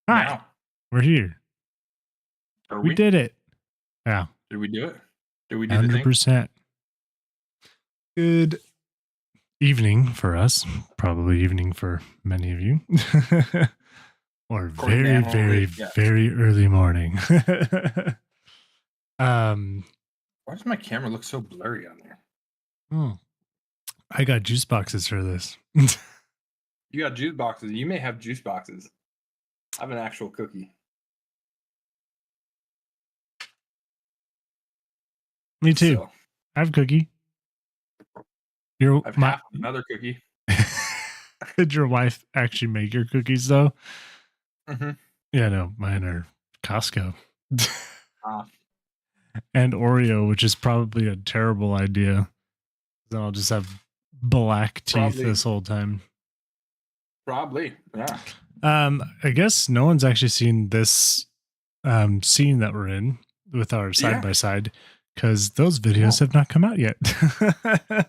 Hi, Now, we're here. are We we? did it. Yeah, Did we do it? Did we do the thing? 100%. Good evening for us. Probably evening for many of you. Or According to very, very, analytics, yes. very early morning. um, Why does my camera look so blurry on there? hmm, I got juice boxes for this. You got juice boxes. You may have juice boxes. I have an actual cookie. Me too. So I have a cookie. Your I have my half of another cookie. Did your wife actually make your cookies though? Mm-hmm. Yeah, no, mine are Costco. Uh, And Oreo, which is probably a terrible idea. Then I'll just have black teeth probably, this whole time. probably. Yeah. I guess no one's actually seen this scene that we're in with our side Yeah. by side because those videos No, have not come out yet.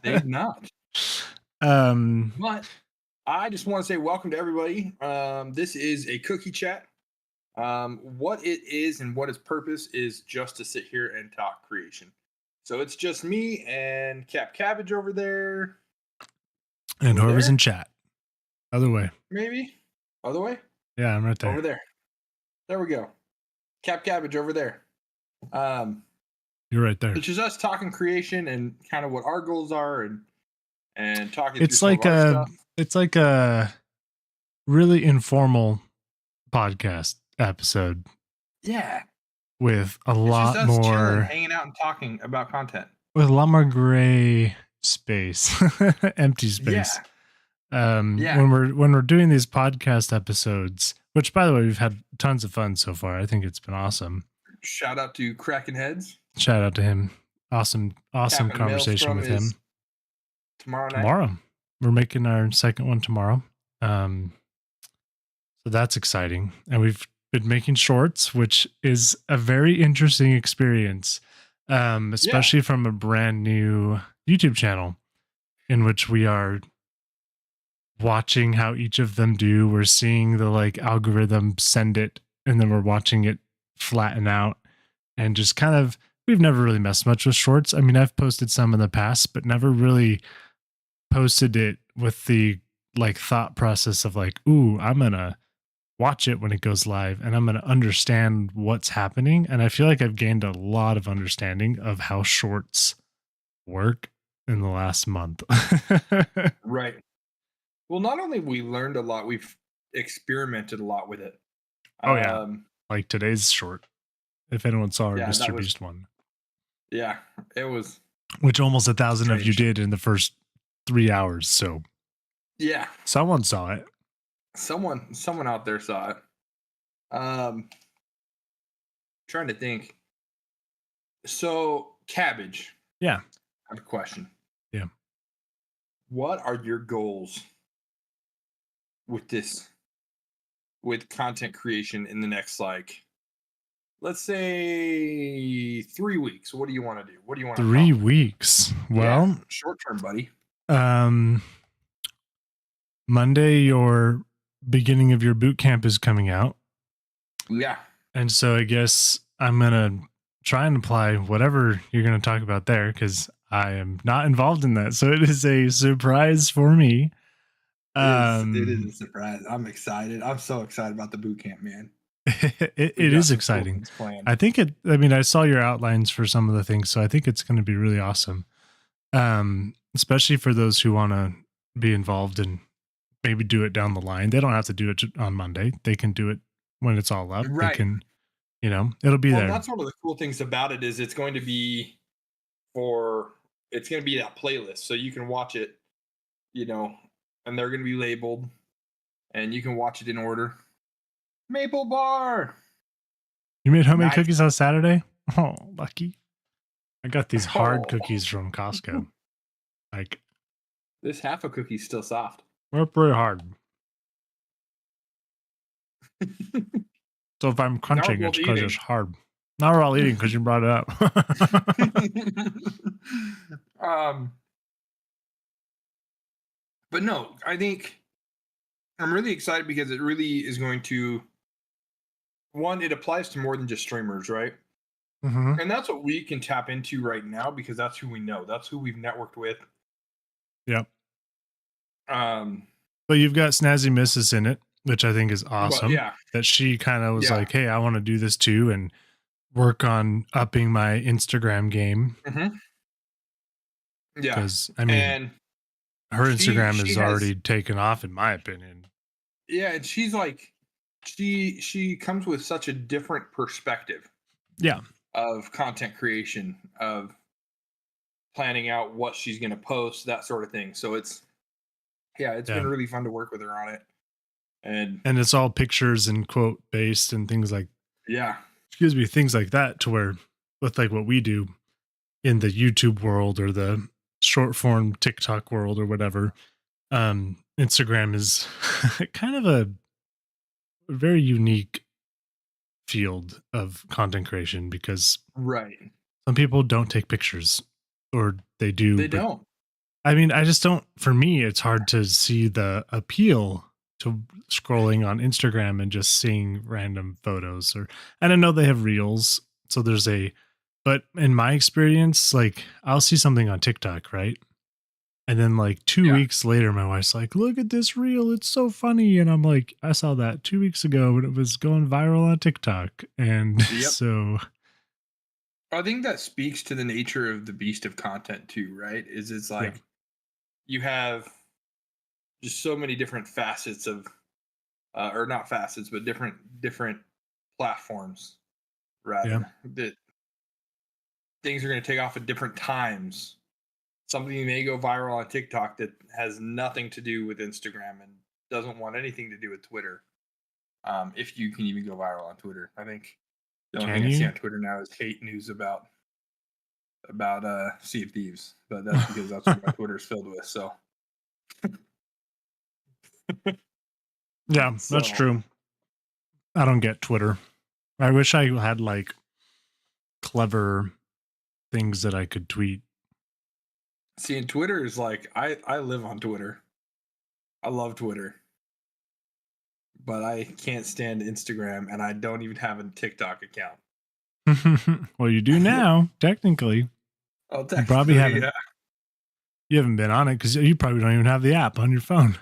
they've not. um, But I just want to say welcome to everybody. This is a cookie chat. What it is and what its purpose is just to sit here and talk creation. So it's just me and Cap Cabbage over there. and Over whoever's in there, chat, other way. maybe. Other way? Yeah, I'm right there. Over there. There we go. Cap Cabbage over there. You're right there. It's just us talking creation and kind of what our goals are and talking through It's some of like our a stuff. it's like a really informal podcast episode Yeah. with a It's just lot us chilling, more hanging out, and talking about content. gray space, empty space. Yeah. Yeah. When we're doing these podcast episodes, which by the way, we've had tons of fun so far. I think it's been awesome. Shout out to Cracking Heads. Shout out to him. Awesome Captain conversation Maelstrom with is him. tomorrow night. Tomorrow. We're making our second one tomorrow. So that's exciting. And we've been making shorts, which is a very interesting experience. Especially from a brand new YouTube channel in which we are watching how each of them do. We're seeing the like algorithm send it, and then we're watching it flatten out and just kind of. We've never really messed much with shorts. I mean, I've posted some in the past, but never really posted it with the like thought process of like, ooh, I'm gonna watch it when it goes live and I'm gonna understand what's happening. And I feel like I've gained a lot of understanding of how shorts work in the last month. Right. Well, not only we learned a lot, we've experimented a lot with it. Oh yeah. Um, Like today's short. If anyone saw our yeah, Mr. Beast one, yeah, it was which almost 1,000 of you strange. did in the first 3 hours. So Yeah, someone saw it. someone out there saw it. Trying to think. So, Cabbage, Yeah. I have a question. Yeah. What are your goals with with content creation in the next, like, let's say 3 weeks? What do you want to do? What do you want to 3 accomplish? weeks. Yeah, Well, short term, buddy. um, Monday, your beginning of your boot camp is coming out. Yeah. And so I guess I'm going to try and apply whatever you're going to talk about there because I am not involved in that. So it is a surprise for me. It is a surprise. I'm excited. I'm so excited about the boot camp, man. It We got is some cool exciting. things planned. I mean, I saw your outlines for some of the things, so I think it's going to be really awesome. Especially for those who want to be involved and maybe do it down the line. They don't have to do it on Monday. They can do it when it's all up. They Right. can, it'll be Well, there. that's one of the cool things about it is it's going to be that playlist, so you can watch it, and they're going to be labeled, and you can watch it in order. Maple bar. You made homemade Nice. cookies on Saturday? Oh, lucky. I got these hard Oh. cookies from Costco. Like, This half a cookie's still soft. they're pretty hard. So if I'm crunching, it's because it's hard. Now we're all eating because you brought it up. But no, I think I'm really excited because it really is going to one, it applies to more than just streamers, right? Mm-hmm. And that's what we can tap into right now because that's who we know. That's who we've networked with. Yep. Um, But you've got Snazzy Missus in it, which I think is but awesome. yeah, That she kind of was yeah, like, "Hey, I want to do this too," and work on upping my Instagram game. hmm yeah, Because I mean, and her Instagram she is has already taken off, in my opinion. yeah, and she's like she comes with such a different perspective Yeah, of content creation, of planning out what she's going to post, that sort of thing. So it's yeah, been really fun to work with her on it. And and it's all pictures and quote based and things like, yeah, excuse me, things like that. To where with like what we do in the YouTube world or the short form TikTok world or whatever, Instagram is kind of a very unique field of content creation because right. some people don't take pictures or they do, They but don't. I mean, I just don't, for me, it's hard to see the appeal to scrolling on Instagram and just seeing random photos or, and I know they have reels. So there's but in my experience, like I'll see something on TikTok, right? And then like 2 weeks later, my wife's like, look at this reel. It's so funny. And I'm like, I saw that 2 weeks ago when it was going viral on TikTok. And Yep. so, I think that speaks to the nature of the beast of content too, right? Is it's yeah, like you have just so many different facets of or not facets, but different platforms yeah, rather that things are going to take off at different times. Something may go viral on TikTok that has nothing to do with Instagram and doesn't want anything to do with Twitter. If you can even go viral on Twitter, I think the only can thing I see you? on Twitter now is hate news about Sea of Thieves, but that's because that's what my Twitter is filled with. So Yeah, that's so true. I don't get Twitter. I wish I had like clever things that I could tweet. seeing Twitter is like I live on Twitter. I love Twitter, but I can't stand Instagram, and I don't even have a TikTok account. Well, you do now, technically. Oh, You probably technically, haven't. yeah. You haven't been on it because you probably don't even have the app on your phone.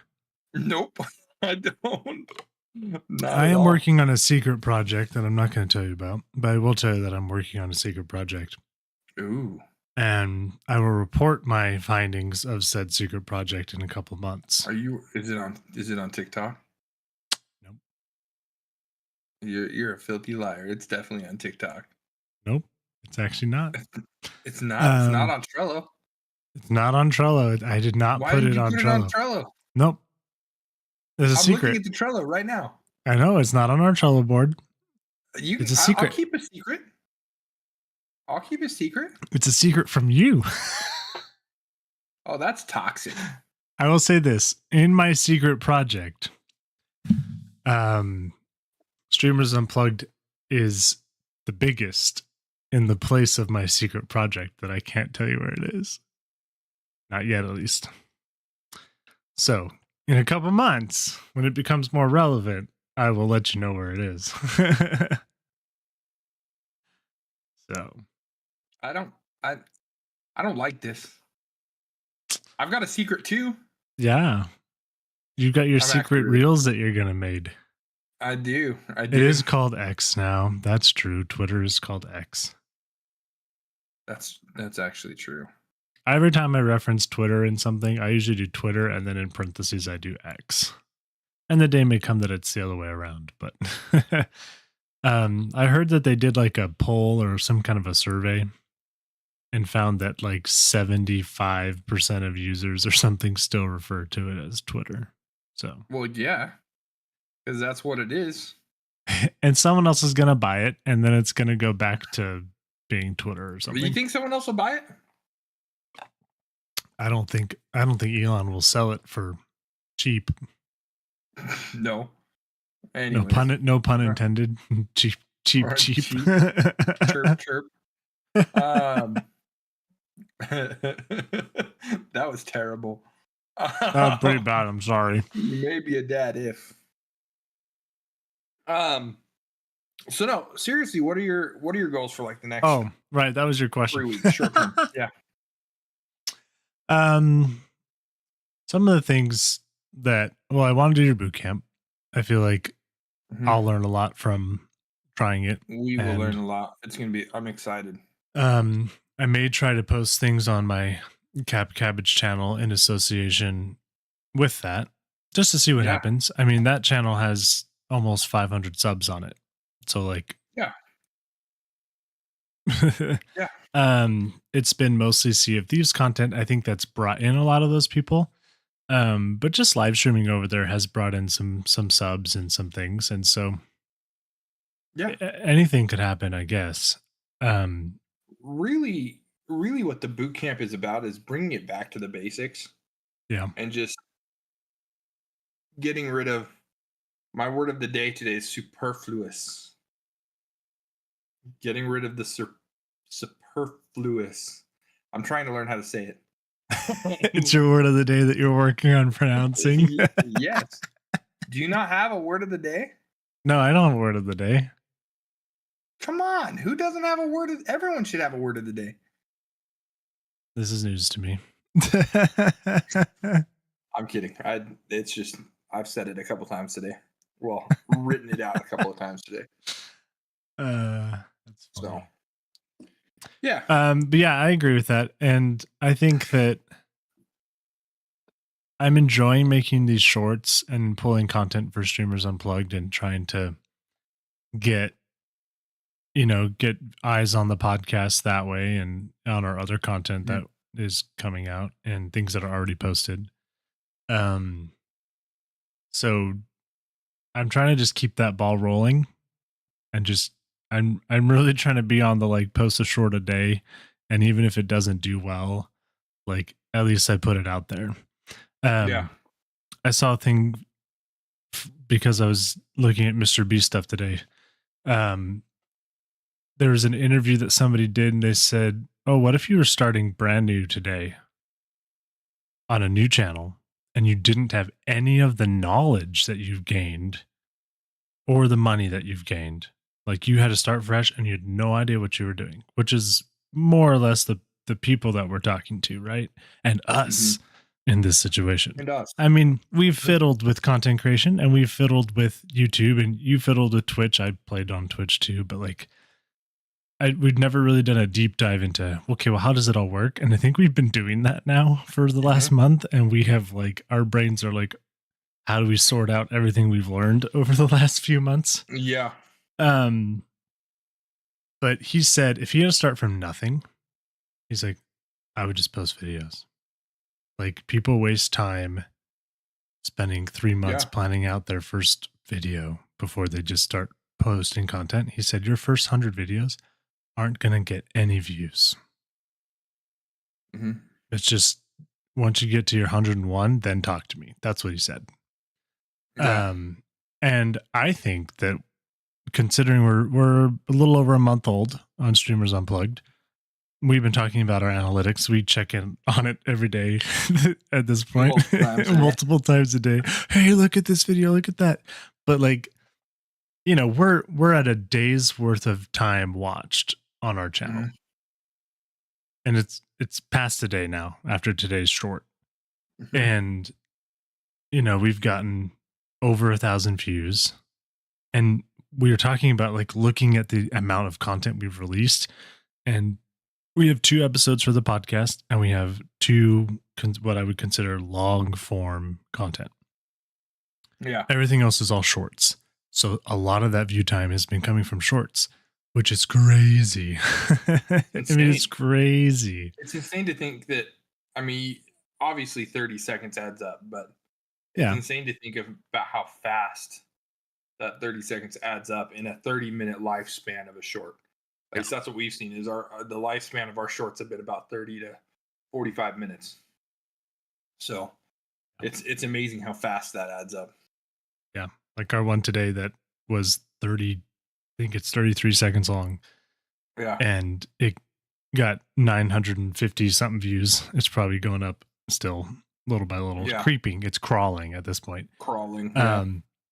Nope, I don't. Not I at am all. working on a secret project that I'm not going to tell you about, but I will tell you that I'm working on a secret project. Ooh, And I will report my findings of said secret project in a couple months. are you? Is it on TikTok? Nope. You're a filthy liar. It's definitely on TikTok. Nope. It's actually not. It's not. It's not Um, on Trello. it's not on Trello. I did not Why put didn't it you on put it on Trello. Trello? Nope. It's a I'm looking secret. at the Trello right now. I know it's not on our Trello board. You It's can. a I'll secret. keep a secret. I'll keep a secret. It's a secret from you. Oh, that's toxic. I will say this in my secret project. Um, Streamers Unplugged is the biggest in the place of my secret project that I can't tell you where it is. Not yet, at least. So, in a couple months, when it becomes more relevant, I will let you know where it is. So, I don't. I. I don't like this. I've got a secret too. yeah, you got your I'm actually secret really. reels that you're going to made. I do. I It do. is called X now. That's true. Twitter is called X. That's actually true. Every time I reference Twitter in something, I usually do Twitter and then in parentheses, I do X. And the day may come that it's the other way around. But I heard that they did like a poll or some kind of a survey and found that like 75% of users or something still refer to it as Twitter. So, Well, yeah, because that's what it is. and someone else is going to buy it and then it's going to go back to being Twitter or Do you something. think someone else will buy it? I don't think Elon will sell it for cheap. No. No Anyways. pun intended. cheap. Or Cheap. chirp, chirp. That was terrible. That was pretty bad. I'm sorry. You may be a dad if. Um, So no, seriously, what are your goals for like the next Oh, right. That was your question. 3 weeks, short term? Yeah. um, some of the things that, well, I want to do your boot camp. I feel like Mhm. I'll learn a lot from trying it. We will learn And a lot. I'm excited. um, I may try to post things on my Cabbage channel in association with that, just to see what Yeah. happens. I mean, that channel has almost 500 subs on it. So like Yeah. Yeah. it's been mostly Sea of Thieves content. I think that's brought in a lot of those people. But just live streaming over there has brought in some subs and some things. And so Yeah. anything could happen, I guess. Um, Really what the boot camp is about is bringing it back to the basics yeah. and just getting rid of my word of the day today is superfluous. Getting rid of the superfluous. I'm trying to learn how to say It's it. your word of the day that you're working on pronouncing. Yes. Do you not have a word of the day? No, I don't have a word of the day. Come on. Who doesn't have a word of everyone should have a word of the day. This is news to me. I'm kidding. It's just I've said it a couple times today. Well, written it out a couple of times today. That's So funny. yeah. But yeah, I agree with that. And I think that I'm enjoying making these shorts and pulling content for Streamers Unplugged and trying to get, get eyes on the podcast that way and on our other content Mhm. that is coming out and things that are already posted. So I'm trying to just keep that ball rolling and just I'm really trying to be on the like post a short a day. And even if it doesn't do well, like at least I put it out there. Yeah. I saw a thing because I was looking at Mr. Beast stuff today. Um, there was an interview that somebody did, and they said, "Oh, what if you were starting brand new today on a new channel, and you didn't have any of the knowledge that you've gained or the money that you've gained? Like you had to start fresh, and you had no idea what you were doing," which is more or less the people that we're talking to, right? And Mhm. us in this situation. It does. I mean, we've Mhm. fiddled with content creation and we've fiddled with YouTube and you fiddled with Twitch. I played on Twitch too, but like we'd never really done a deep dive into, okay, well, how does it all work? And I think we've been doing that now for the last Mhm. month. And we have like, our brains are like, how do we sort out everything we've learned over the last few months? Yeah. Um, but he said if he had to start from nothing, he's like, I would just post videos. Like people waste time spending 3 months Yeah. planning out their first video before they just start posting content. He said, your first 100 videos aren't going to get any views. Mhm. It's just once you get to your 101, then talk to me. That's what he said. Yeah. And I think that considering we're a little over a month old on Streamers Unplugged, we've been talking about our analytics. We check in on it every day at this point, Multiple times a day. multiple times a day. Hey, look at this video, look at that. But like, we're at a day's worth of time watched on our channel. Mhm. And it's past a day now after today's short. Mhm. And we've gotten over 1,000 views. And we were talking about like looking at the amount of content we've released. And we have 2 episodes for the podcast and we have 2 what I would consider long form content. Yeah. Everything else is all shorts. So a lot of that view time has been coming from shorts, which is crazy. I mean, Insane. it's crazy. It's insane to think that I mean, obviously 30 seconds adds up, but it's Yeah. insane to think of about how fast that 30 seconds adds up in a 30-minute lifespan of a short. At Yeah. least that's what we've seen is the lifespan of our shorts have been about 30 to 45 minutes. So it's amazing how fast that adds up. Yeah. Like our one today that was 30, I think it's 33 seconds long Yeah. and it got 950 something views. It's probably going up still little by little. It's Yeah. creeping. It's crawling at this point. Crawling. Yeah.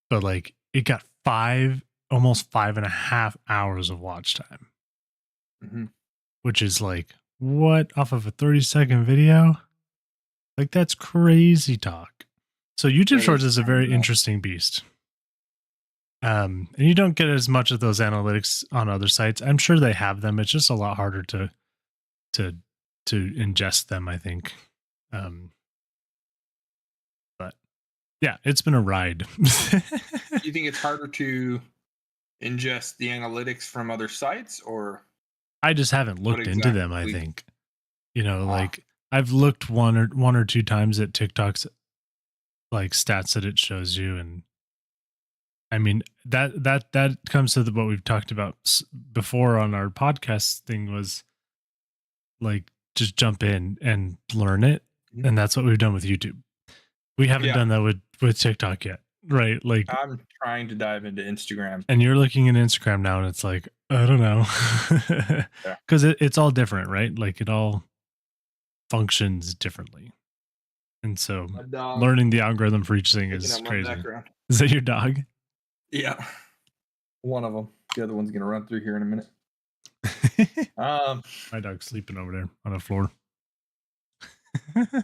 But like it got almost 5.5 hours of watch time, Mm-hmm. which is like, what, off of a 30-second video? Like, that's crazy talk. So YouTube That Shorts is is a kind of very nuts. interesting beast. And you don't get as much of those analytics on other sites. I'm sure they have them. It's just a lot harder to ingest them, I think. But yeah, it's been a ride. You think it's harder to ingest the analytics from other sites, or I just haven't what looked into them, I exactly? think. You know, Ah, like I've looked one or two times at TikTok's like stats that it shows you, and I mean that comes to what we've talked about before on our podcast thing was like just jump in and learn it, mhm. and that's what we've done with YouTube. We haven't Yeah, done that with TikTok yet, right? Like, I'm trying to dive into Instagram. and you're looking at Instagram now, and it's like I don't know, Yeah, because it's all different, right? Like it all functions differently, and so my dog learning the algorithm for each thing picking is up my crazy. background. Is that your dog? Yeah, one of them. The other one's gonna run through here in a minute. Um, My dog's sleeping over there on the floor. and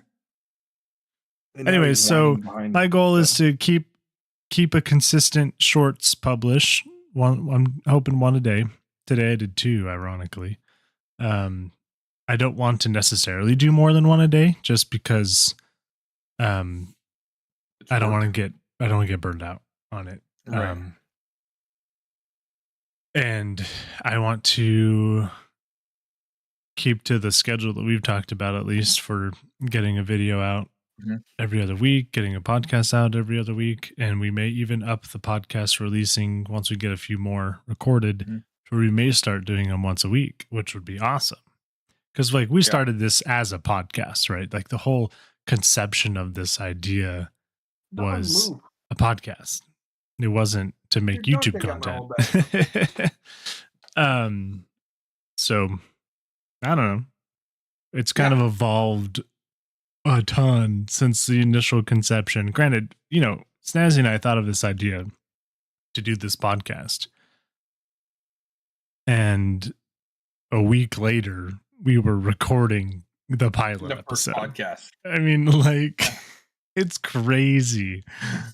now Anyways, he's so whining behind my me. goal But is to keep a consistent shorts publish. I'm hoping one a day. Today I did two, ironically. Um, I don't want to necessarily do more than one a day, just because um, it's I don't want to work, get burned out on it. right? And I want to keep to the schedule that we've talked about, at least for getting a video out Mhm. every other week, getting a podcast out every other week, and we may even up the podcast releasing once we get a few more recorded, Mhm. where we may start doing them once a week, which would be awesome. Because like we Yeah, started this as a podcast, right? Like the whole conception of this idea dog was move. a podcast. It wasn't to Your make dog YouTube picked up my content. whole background. um, so I don't know. It's kind Yeah, of evolved a ton since the initial conception. Granted, Snazzy and I thought of this idea to do this podcast, and a week later, we were recording the pilot the first episode. podcast. I mean, like, it's crazy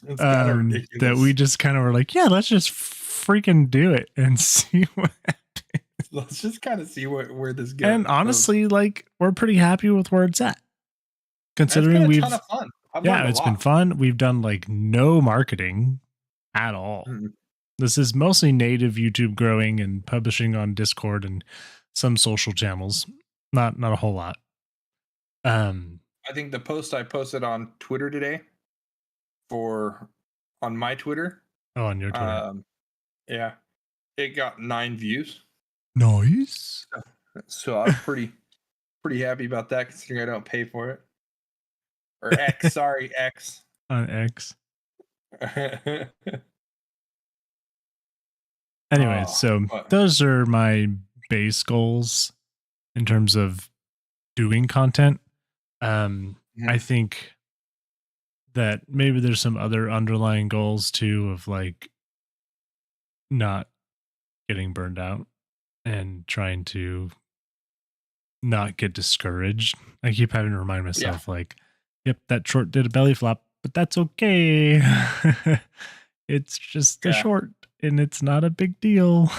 It's kind of that we ridiculous. just kind of were like, yeah, let's just freaking do it and see what happens. Let's just kind of see where this And goes. honestly, like, we're pretty happy with where it's at. And it's been Considering a ton we've, of fun. I've yeah, learned a it's been lot. fun. We've done like no marketing at all. Mhm. This is mostly native YouTube growing and publishing on Discord and some social channels. Not a whole lot. I think the post I posted on Twitter today for on my Twitter, Oh, on your Twitter. um, yeah, it got 9 views. Nice. So I was pretty happy about that considering I don't pay for it. Or X, sorry, X. On X. Anyways, Oh, so but those are my base goals in terms of doing content. I mhm, think that maybe there's some other underlying goals too of like not getting burned out and trying to not get discouraged. I keep having to remind yeah, myself, like, yep, that short did a belly flop, but that's okay. It's just a yeah, short and it's not a big deal.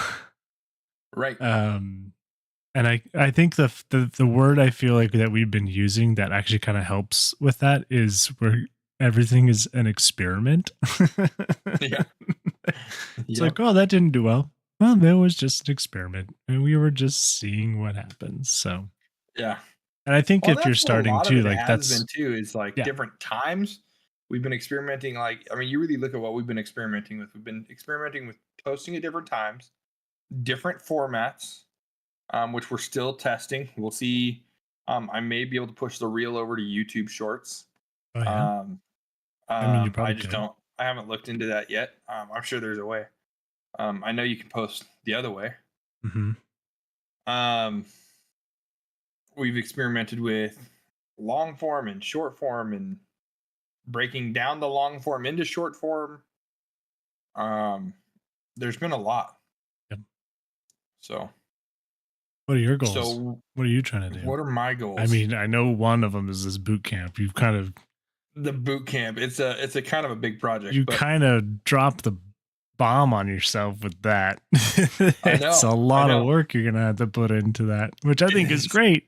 right. Um, and I think the word I feel like that we've been using that actually kind of helps with that is where everything is an experiment. Yeah, It's yep. like, oh, that didn't do well. Well, that was just an experiment, and we were just seeing what happens. So, Yeah. and I think Well, if you're that's what a starting lot of too, it like has that's been too, is like yeah, different times we've been experimenting. Like, I mean, you really look at what we've been experimenting with. We've been experimenting with posting at different times, different formats, which we're still testing. We'll see. I may be able to push the reel over to YouTube Shorts. oh yeah. Um, I mean, you I probably just could. don't. I haven't looked into that yet. I'm sure there's a way. I know you can post the other way. Hmm. Um, we've experimented with long form and short form and breaking down the long form into short form. Um, there's been a lot. Yep. So What are your goals? so What are you trying to do? what are my goals? I mean, I know one of them is this boot camp. You've kind of the boot camp. It's a kind of a big project, you but kind of dropped the bomb on yourself with that. I It's a know. lot of work you're gonna have to put into that, which I think is great.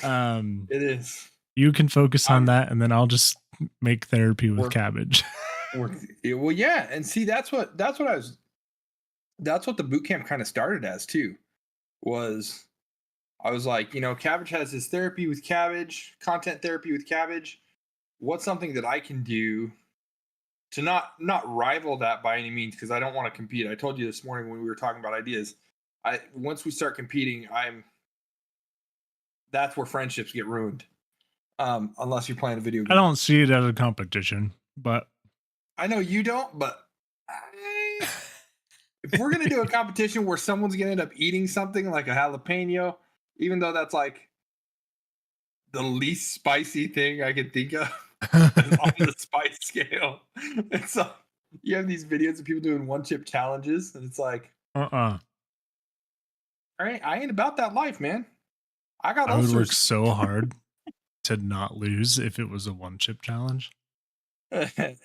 It is. You can focus on that, and then I'll just make therapy with cabbage. Well, yeah, and see, that's what the boot camp kind of started as too. Was I was like, Cabbage has his therapy with cabbage, content therapy with cabbage. What's something that I can do to not rival that by any means, because I don't want to compete. I told you this morning when we were talking about ideas. Once we start competing, that's where friendships get ruined. Unless you're playing a video game. I don't see it as a competition, but I know you don't, but if we're gonna do a competition where someone's gonna end up eating something like a jalapeno, even though that's like the least spicy thing I can think of on the spice scale. It's like you have these videos of people doing one chip challenges, and it's like, all right, I ain't about that life, man. I got ulcers. I would work so hard to not lose if it was a one chip challenge.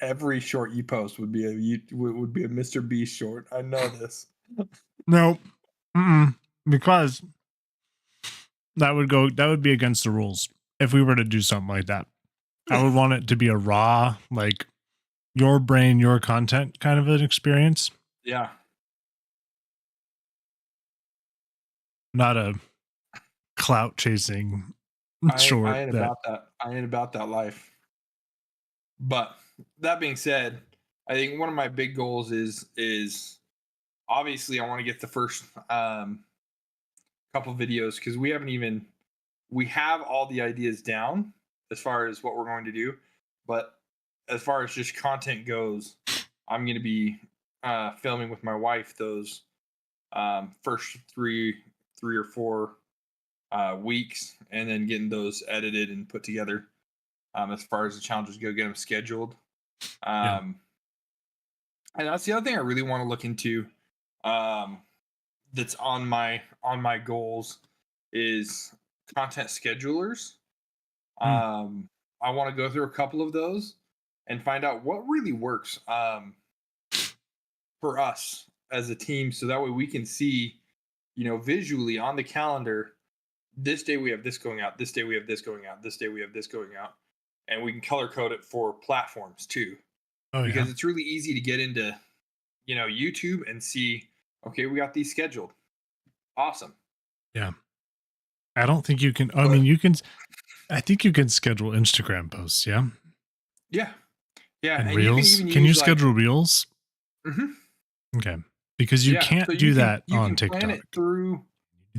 Every short you post would be a Mr. Beast short. I know this. No, because that would be against the rules if we were to do something like that. I would want it to be a raw, like your brain, your content kind of an experience. Yeah. Not a clout chasing short. I ain't about that. I ain't about that life. But that being said, I think one of my big goals is obviously I want to get the first couple videos, because we have all the ideas down as far as what we're going to do, but as far as just content goes, I'm going to be filming with my wife those first three or four weeks, and then getting those edited and put together. As far as the challenges go, get them scheduled. And that's the other thing I really want to look into. That's on my goals is content schedulers. I want to go through a couple of those and find out what really works for us as a team, so that way we can see, visually on the calendar, this day we have this going out, this day we have this going out, this day we have this going out. And we can color code it for platforms too. Because it's really easy to get into, YouTube and see, okay, we got these scheduled. Awesome. Yeah. I don't think you can, I think you can schedule Instagram posts. Yeah. Yeah. Yeah. And reels. Can you schedule reels? Mm-hmm. Okay. Because you can't do that on TikTok.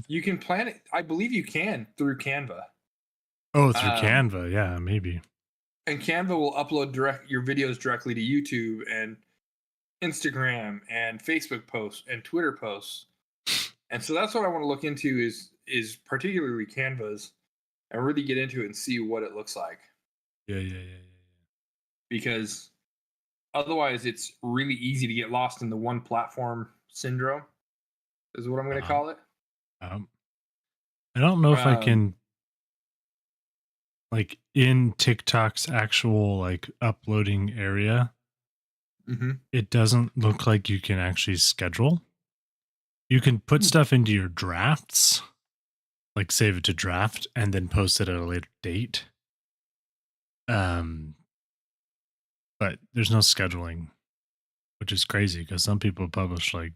You can plan it. I believe you can through Canva. Oh, through Canva. Yeah, maybe. And Canva will upload your videos directly to YouTube and Instagram and Facebook posts and Twitter posts. And so that's what I want to look into is particularly Canvas, and really get into it and see what it looks like. Yeah. Because otherwise it's really easy to get lost in the one platform syndrome, is what I'm going to call it. I don't know if I can, like, in TikTok's actual like uploading area, it doesn't look like you can actually schedule. You can put stuff into your drafts, like save it to draft and then post it at a later date. But there's no scheduling, which is crazy because some people publish like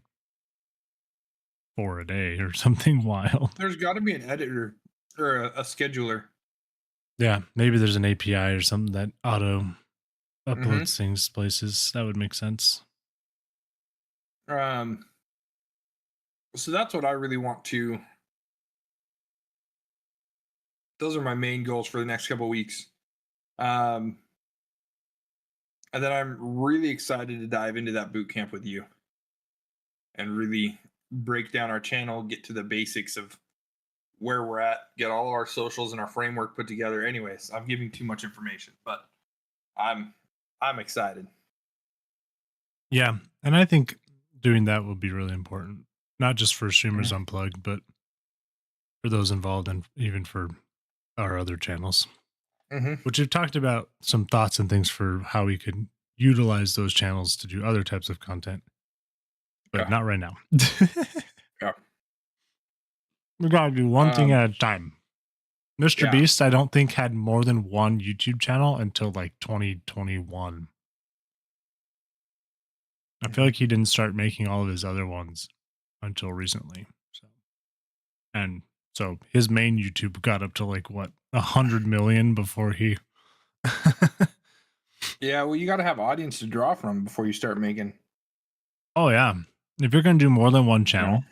4 a day or something wild. There's got to be an editor or a scheduler. Yeah, maybe there's an API or something that auto uploads things places. That would make sense. So that's what I really want to. Those are my main goals for the next couple of weeks. And then I'm really excited to dive into that boot camp with you and really break down our channel, get to the basics of where we're at, get all of our socials and our framework put together. Anyways, I'm giving too much information, but I'm excited. Yeah. And I think doing that will be really important, not just for Mhm. Streamers Unplugged, but for those involved and even for our other channels, Mhm. which we've talked about some thoughts and things for how we could utilize those channels to do other types of content, but Yeah. not right now. Yeah. We gotta do one thing Um, at a time. Mr. yeah. Beast, I don't think had more than one YouTube channel until like 2021. I feel Mhm. like he didn't start making all of his other ones until recently. So, and so his main YouTube got up to like what 100 million before he. Yeah, well, you got to have audience to draw from before you start making. Oh yeah, if you're gonna do more than one You know. channel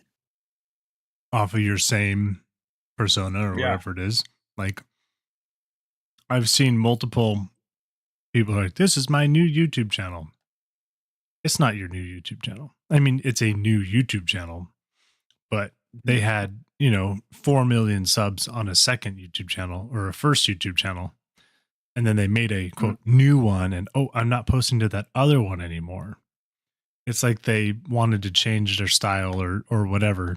off of your same persona or Yeah. whatever it is, like I've seen multiple people like, this is my new YouTube channel. It's not your new YouTube channel. I mean, it's a new YouTube channel, but they Mhm. had, 4 million subs on a second YouTube channel or a first YouTube channel. And then they made a Mhm. quote new one. And oh, I'm not posting to that other one anymore. It's like they wanted to change their style or whatever.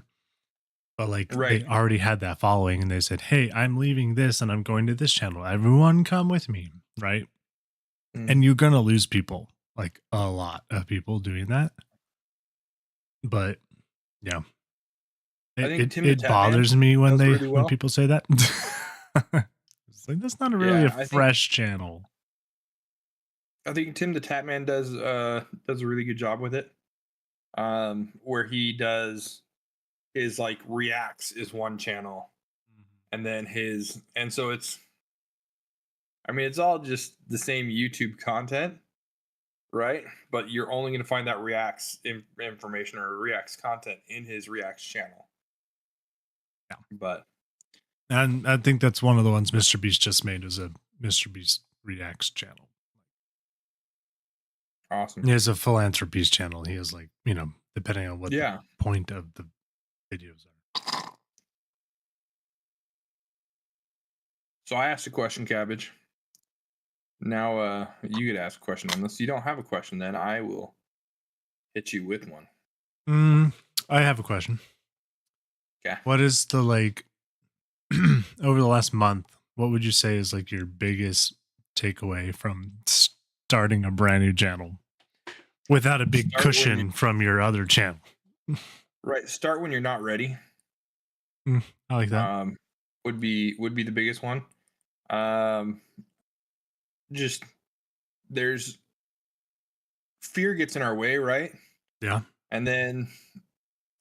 But like Right. they already had that following and they said, hey, I'm leaving this and I'm going to this channel. Everyone come with me. Right. Mhm. And you're going to lose people, like a lot of people doing that. But yeah, I it think it, Tim the it Tap Man bothers me when does they really when well. people say that. It's like that's not really a Yeah, fresh channel. I think Tim the Tap Man does a really good job with it. Where he does his like reacts is one channel, and then and so it's, I mean, it's all just the same YouTube content, right? But you're only going to find that information or reacts content in his reacts channel. Yeah, But and I think that's one of the ones Mr. Beast just made is a Mr. Beast reacts channel. awesome. He has a philanthropies channel. He has like depending on what the Yeah. point of the videos are. So I asked a question, Cabbage. Now you could ask a question. Unless you don't have a question, then I will hit you with one. I have a question. Okay. What is the like over the last month? What would you say is like your biggest takeaway from starting a brand new channel without a big Start when you cushion from your other channel? right. Start when you're not ready. Mm, I like that. Um, would be the biggest one. Um, just there's fear gets in our way, right? Yeah. And then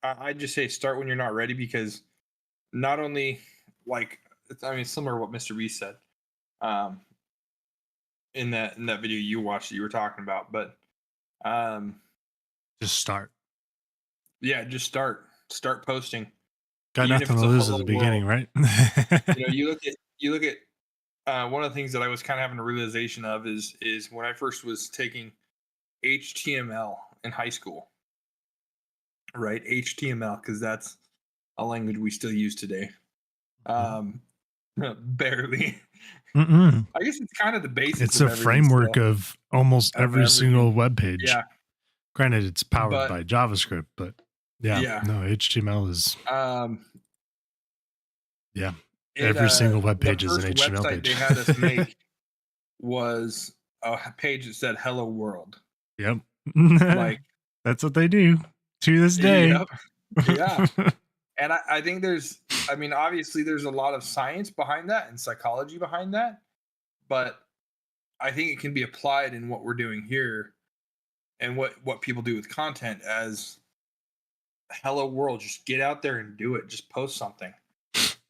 I just say start when you're not ready, because not only like, I mean, similar to what Mr. Beast said um, in that video you watched that you were talking about, but um, Just start. yeah, just start posting, Got even if nothing it's to a lose at hello the world. beginning, right? You look at one of the things that I was kind of having a realization of is when I first was taking HTML in high school, right? HTML, because that's a language we still use today. Um, barely. Mm-mm. I guess it's kind of the basics It's of a everything framework still, of almost of every everything. single web page. Yeah, Granted, it's powered but by JavaScript, but yeah, yeah, no, HTML is, um, yeah, it every single web the page is an first HTML website page. they had us make was a page that said "Hello World." Yep. Like, That's what they do to this day. yep, yeah. And I think I mean, obviously, there's a lot of science behind that and psychology behind that, but I think it can be applied in what we're doing here and what people do with content as hello world. Just get out there and do it. Just post something,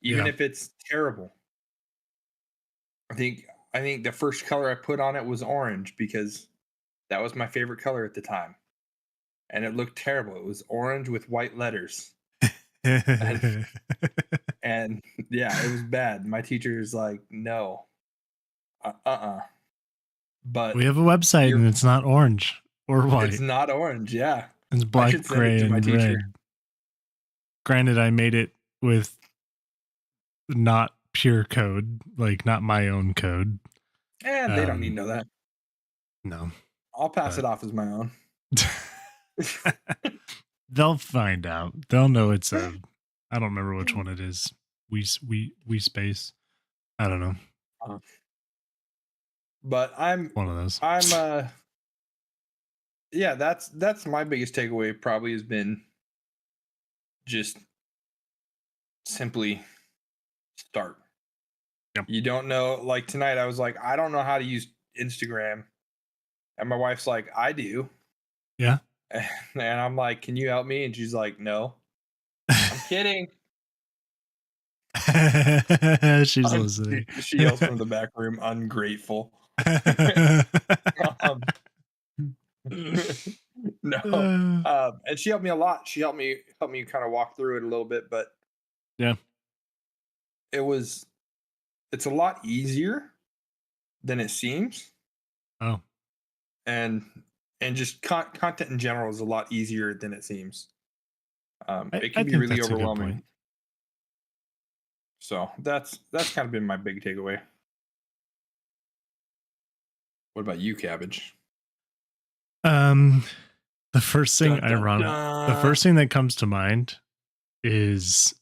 even Yeah. if it's terrible. I think I think the first color I put on it was orange because that was my favorite color at the time, and it looked terrible. It was orange with white letters, and and yeah, it was bad. My teacher's like, no, We but have a website you're and it's not orange or it's white. not orange. Yeah, It's I black, should send it gray, to my and teacher. red. Granted, I made it with not pure code, like not my own code. And they don't need to Um, know that. no, I'll pass but it off as my own. They'll find out. They'll know it's a. I don't remember which one it is. We space. I don't know. Uh, but One of those. I'm yeah, that's my biggest takeaway probably has been just simply start. Yep. You don't know, like tonight I was like, I don't know how to use Instagram. And my wife's like, I do. Yeah. And I'm like, can you help me? And she's like, no. I'm kidding. She's listening. She yells from the back room, ungrateful. um, no. And she helped me a lot. She helped me kind of walk through it a little bit, but yeah. It's a lot easier than it seems. Oh. And just content in general is a lot easier than it seems. It can be really overwhelming. So that's kind of been my big takeaway. What about you, Cabbage? The first thing the first thing that comes to mind is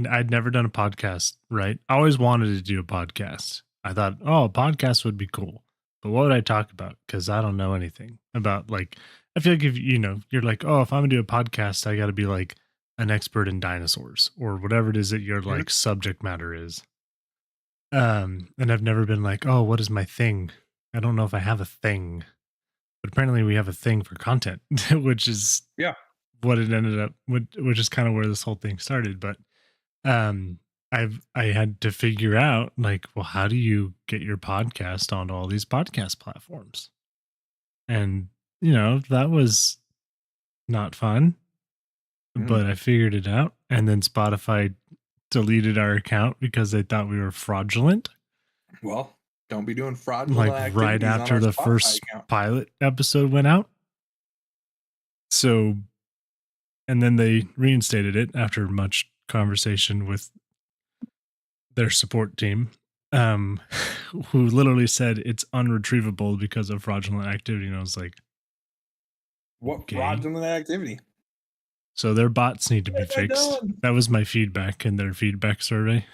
I'd never done a podcast, right? I always wanted to do a podcast. I thought, oh, a podcast would be cool. But what would I talk about? Because I don't know anything about, like, I feel like if you're like, oh, if I'm gonna do a podcast, I gotta be like an expert in dinosaurs or whatever it is that your like subject matter is. And I've never been like, oh, what is my thing? I don't know if I have a thing. But apparently we have a thing for content, which is what it ended up, which is kind of where this whole thing started. But I had to figure out, like, well, how do you get your podcast onto all these podcast platforms? And that was not fun, but I figured it out. And then Spotify deleted our account because they thought we were fraudulent. Well, don't be doing fraudulent like right after the first pilot episode went out. So, and then they reinstated it after much conversation with their support team, who literally said it's unretrievable because of fraudulent activity. And I was like, what fraudulent activity? So their bots need to be fixed. That was my feedback in their feedback survey.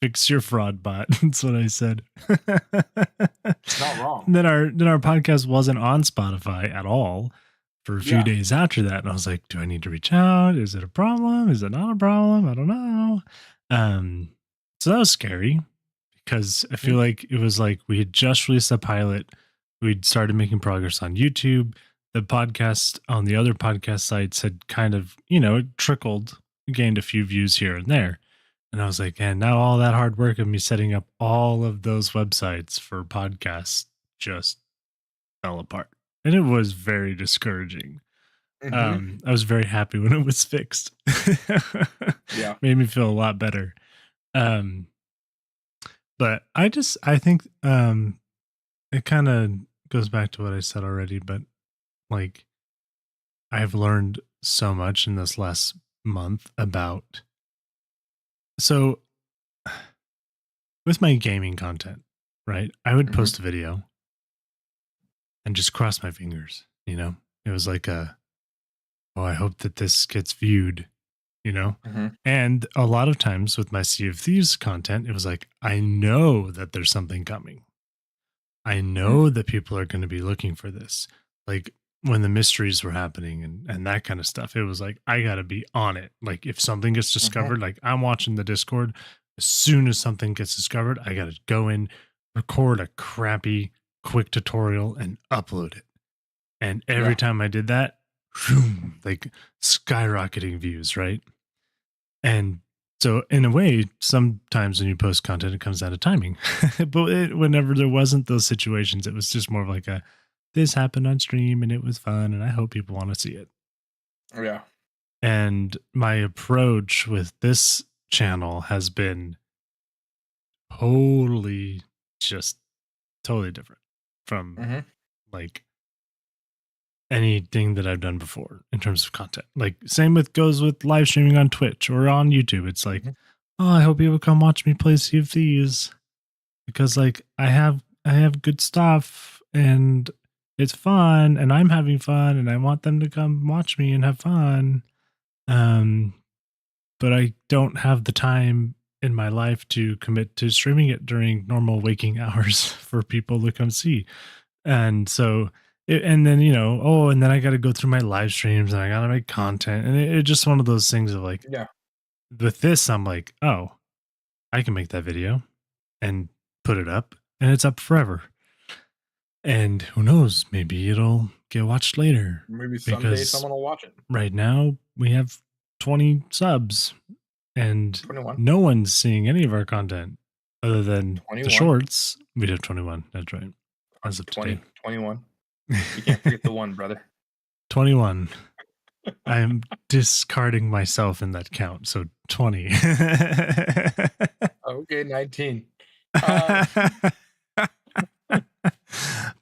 Fix your fraud bot. That's what I said. It's not wrong. Then our podcast wasn't on Spotify at all for a few days after that. And I was like, do I need to reach out? Is it a problem? Is it not a problem? I don't know. So that was scary because I feel like it was like we had just released a pilot. We'd started making progress on YouTube. The podcast on the other podcast sites had kind of, it trickled, gained a few views here and there. And I was like, and now all that hard work of me setting up all of those websites for podcasts just fell apart. And it was very discouraging. I was very happy when it was fixed. Made me feel a lot better. But I think it kind of goes back to what I said already, but like I've learned so much in this last month about, so with my gaming content, right? I would post a video and just cross my fingers, it was like oh, I hope that this gets viewed, and a lot of times with my Sea of Thieves content, it was like, I know that there's something coming. I know that people are going to be looking for this. Like when the mysteries were happening and that kind of stuff, it was like, I got to be on it. Like if something gets discovered, like I'm watching the Discord, as soon as something gets discovered, I got to go in, record a crappy quick tutorial and upload it. And every time I did that, like skyrocketing views, right? And so in a way, sometimes when you post content, it comes down to timing. But whenever there wasn't those situations, it was just more of like this happened on stream and it was fun and I hope people want to see it. Yeah. And my approach with this channel has been totally different from like anything that I've done before in terms of content. Like same goes with live streaming on Twitch or on YouTube. It's like, oh, I hope people come watch me play Sea of Thieves because like I have good stuff and it's fun and I'm having fun and I want them to come watch me and have fun. Um, but I don't have the time in my life to commit to streaming it during normal waking hours for people to come see. And so, and then, oh, and then I got to go through my live streams and I got to make content. And it's just one of those things of like, Yeah. with this, I'm like, oh, I can make that video and put it up and it's up forever. And who knows, maybe it'll get watched later Maybe someday because someone will watch it. right now we have 20 subs and 21. no one's seeing any of our content other than the 21. shorts. We have 21. That's right. As of 20, today. 21. You can't forget the one, brother. 21. I'm discarding myself in that count. So 20. Okay, 19.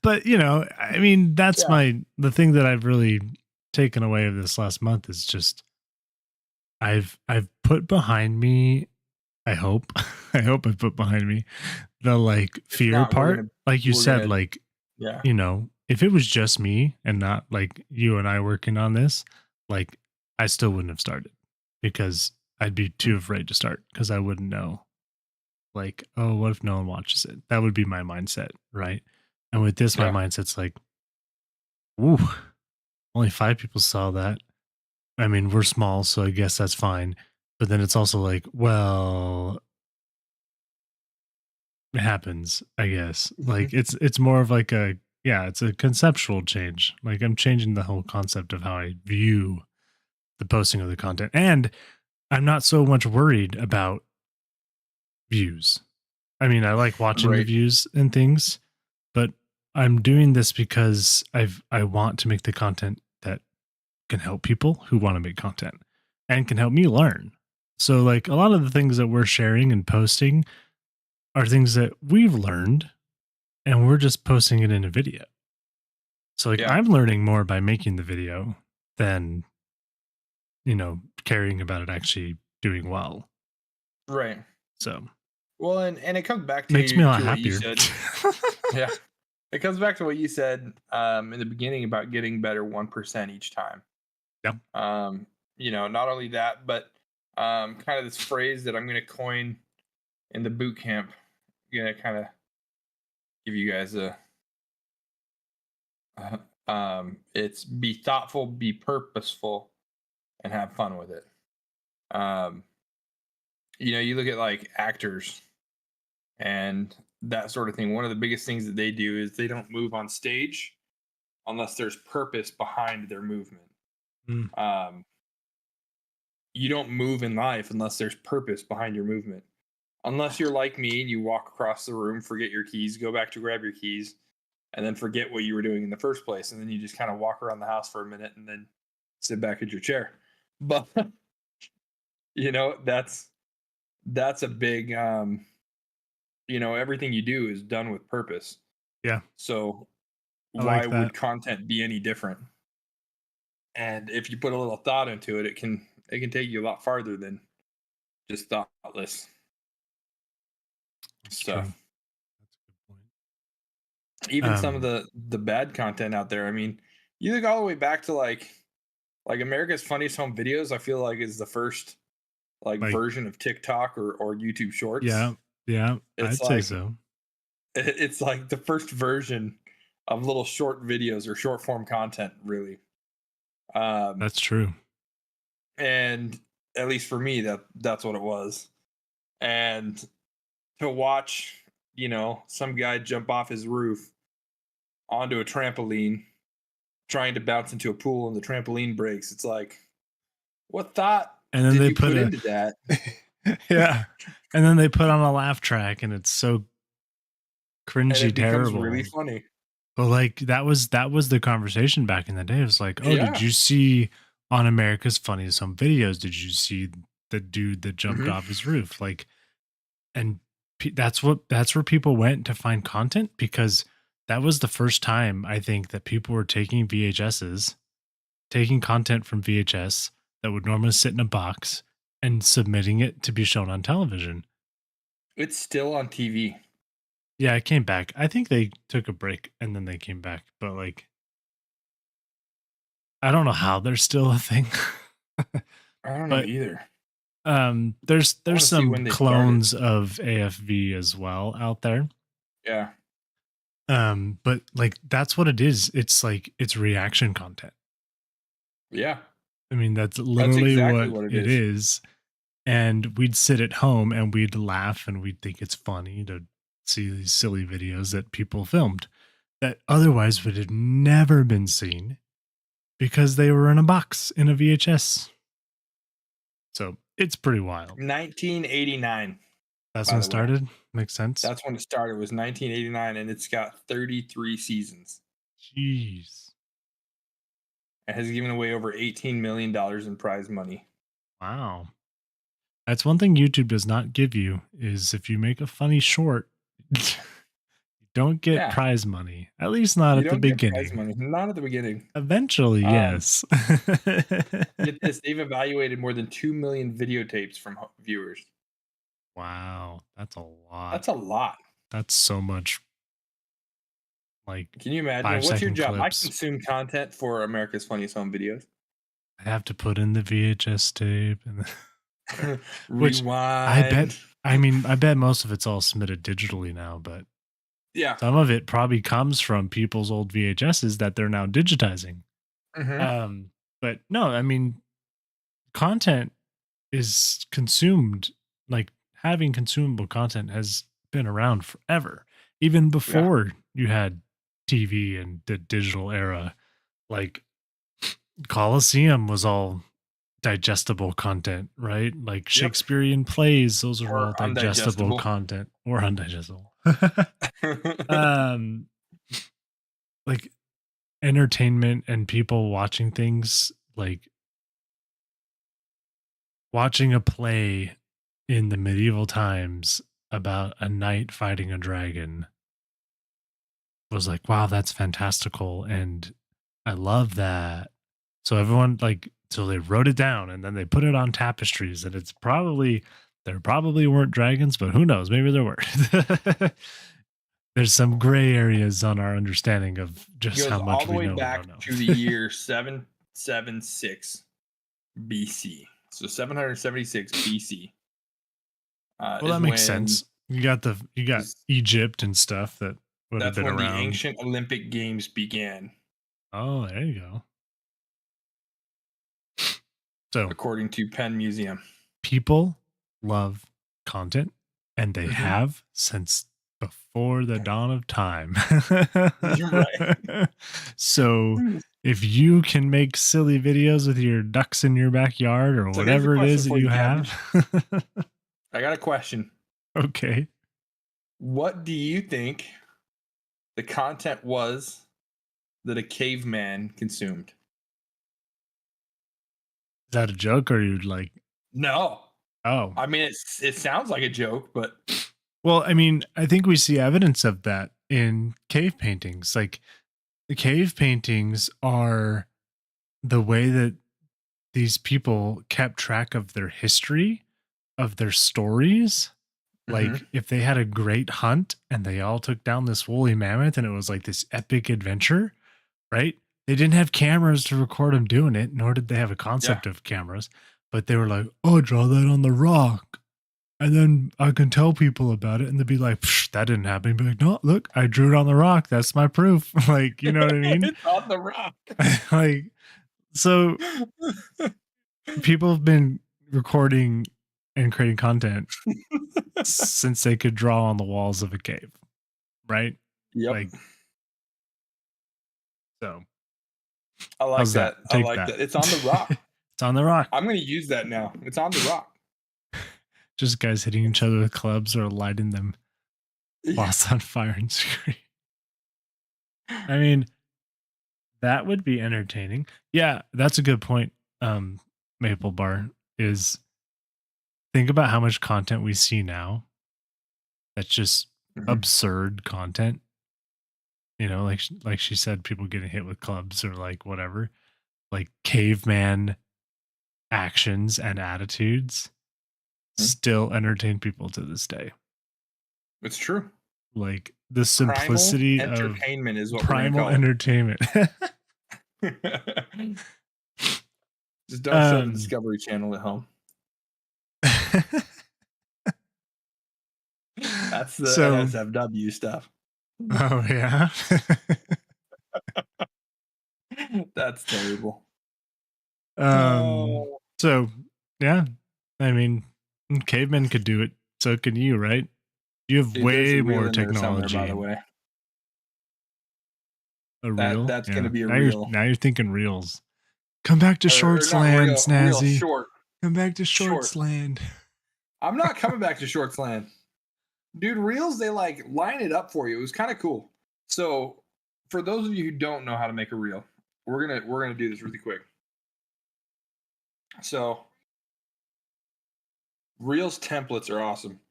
But I mean, that's Yeah. the thing that I've really taken away of this last month is just I've put behind me, I hope. I hope I put behind me the like If fear not, part. Like you we're said, gonna like, yeah. If it was just me and not like you and I working on this, like I still wouldn't have started because I'd be too afraid to start because I wouldn't know. Like, oh, what if no one watches it? That would be my mindset, right? And with this, my Yeah. mindset's like, ooh, only 5 people saw that. I mean, we're small, so I guess that's fine. But then it's also like, well, it happens, I guess. Mhm. Like it's more of like it's a conceptual change. Like I'm changing the whole concept of how I view the posting of the content. And I'm not so much worried about views. I mean, I like watching the Right. views and things, but I'm doing this because I want to make the content that can help people who want to make content and can help me learn. So like a lot of the things that we're sharing and posting are things that we've learned and we're just posting it in a video. So like Yeah. I'm learning more by making the video than, caring about it actually doing well. Right. So Well, and it comes back makes me a lot to what you happier. said. Yeah. It comes back to what you said in the beginning about getting better 1% each time. Yep. Not only that, but kind of this phrase that I'm going to coin in the boot camp. I'm going to kind of give you guys it's be thoughtful, be purposeful, and have fun with it. Um, you look at like actors and that sort of thing. One of the biggest things that they do is they don't move on stage unless there's purpose behind their movement. Mm, Um, you don't move in life unless there's purpose behind your movement. Unless you're like me and you walk across the room, forget your keys, go back to grab your keys, and then forget what you were doing in the first place. And then you just kind of walk around the house for a minute and then sit back at your chair. But that's a big everything you do is done with purpose. yeah, So I why like that. would content be any different? And if you put a little thought into it, it can take you a lot farther than just thoughtless That's true. stuff. That's a good point. Even some of the bad content out there. I mean, you look all the way back to like America's Funniest Home Videos. I feel like is the first like Like, version of TikTok or YouTube Shorts. yeah, yeah, It's I'd say like so. it's like the first version of little short videos or short form content, really. Um, That's true. and at least for me, that's what it was. And to watch, some guy jump off his roof onto a trampoline, trying to bounce into a pool, and the trampoline breaks. It's like, what thought And then did they you put put into that? yeah, and then they put on a laugh track, and it's so And cringy, it becomes really terrible. funny. But like that was the conversation back in the day. It was like, oh, did Yeah. you see on America's Funniest Home Videos? Did you see the dude that jumped Hmm. off his roof? Like, and that's where people went to find content because that was the first time I think that people were taking VHSs, taking content from VHS that would normally sit in a box and submitting it to be shown on television. It's still on TV. Yeah, it came back. I think they took a break and then they came back, but like I don't know how they're still a thing. I don't know But either. I there's want to see some when they started. clones of AFV as well out there. Yeah. But like that's what it is. It's like it's reaction content. Yeah. I mean, that's That's literally exactly what what it it is. is. And we'd sit at home and we'd laugh and we'd think it's funny to see these silly videos that people filmed that otherwise would have never been seen because they were in a box in a VHS. So it's pretty wild. 1989, That's by when it the way. started. Makes sense. That's when it started. It was 1989, and it's got 33 seasons. Jeez. It has given away over $18 million in prize money. Wow. That's one thing YouTube does not give you is if you make a funny short, you don't get Yeah, prize money. At least not you at the don't get prize beginning. money. Not at the beginning. Eventually, Um, yes. Get this, they've evaluated more than 2 million videotapes from viewers. Wow, that's a lot. That's a lot. That's so much like Can you imagine? five What's your second job? I clips. consume content for America's Funniest Home Videos. I have to put in the VHS tape and which I bet Rewind. I mean, I bet most of it's all submitted digitally now, but Yeah. some of it probably comes from people's old VHSs that they're now digitizing. Hmm. Um, but no, I mean, content is consumed, like having consumable content has been around forever. Even Yeah. before you had TV and the digital era, like Colosseum was all digestible content, right? Like Yep. Shakespearean plays, those are all Or digestible undigestible. content or undigestible. um like entertainment and people watching things like watching a play in the medieval times about a knight fighting a dragon was like, wow, that's fantastical. And I love that. So everyone like, so they wrote it down and then they put it on tapestries. And it's probably, there probably weren't dragons, but who knows? Maybe there were. There's some gray areas on our understanding of just Goes how all much the we way know or back don't know. to the year 776 BC. So 776 BC Well, is that makes when sense. You got is Egypt and stuff that would have that's been when the around. ancient Olympic Games began, Oh, there you go. So according to Penn Museum. people love content and they Hmm. have since before the dawn of time. You're right. So if you can make silly videos with your ducks in your backyard or So here's a whatever it question is that for you you, Cabbage. have, I got a question. okay. What do you think the content was that a caveman consumed? Is that a joke or you'd like, No. oh, I mean, it sounds like a joke, but well, I mean, I think we see evidence of that in cave paintings. Like the cave paintings are the way that these people kept track of their history, of their stories. mhm, Like if they had a great hunt and they all took down this woolly mammoth and it was like this epic adventure, right? They didn't have cameras to record them doing it, nor did they have a yeah. concept of cameras, but they were like, oh, draw that on the rock. And then I can tell people about it and they'd be like, "Psh, that didn't happen." Be like, no, look, I drew it on the rock. That's my proof. Like, you know what I mean? It's on the rock. Like, so people have been recording and creating content since they could draw on the walls of a cave, right? Yep. Like, so I like how's that? that. I Take like that. that. It's on the rock. It's on the rock. I'm going to use that now. It's on the rock. Just guys hitting each other with clubs or lighting them Yeah. lost on fire and screen. I mean, that would be entertaining. Yeah, that's a good point. Maple Bar is think about how much content we see now that's just Mhm. absurd content. You know, like she said, people getting hit with clubs or like whatever, like caveman actions and attitudes Mhm. still entertain people to this day. It's true. Like the Primal simplicity of entertainment is what we're going to primal call it. entertainment. Just don't show the Discovery Channel at home. That's the So, NSFW stuff. oh yeah. That's terrible. um. Oh, So yeah, I mean, cavemen could do it. So can you, right? You have dude, there's a way reel more in there somewhere, by the technology. way. A reel, That's gonna yeah. be a Now you're reel. thinking reels. Come back to Or not Shortsland, real Snazzy. short. Come back to Short. Shortsland. I'm not coming back to Shortsland. Dude, reels, they like line it up for you. It was kind of cool. So for those of you who don't know how to make a reel, we're gonna do this really quick. So reels templates are awesome.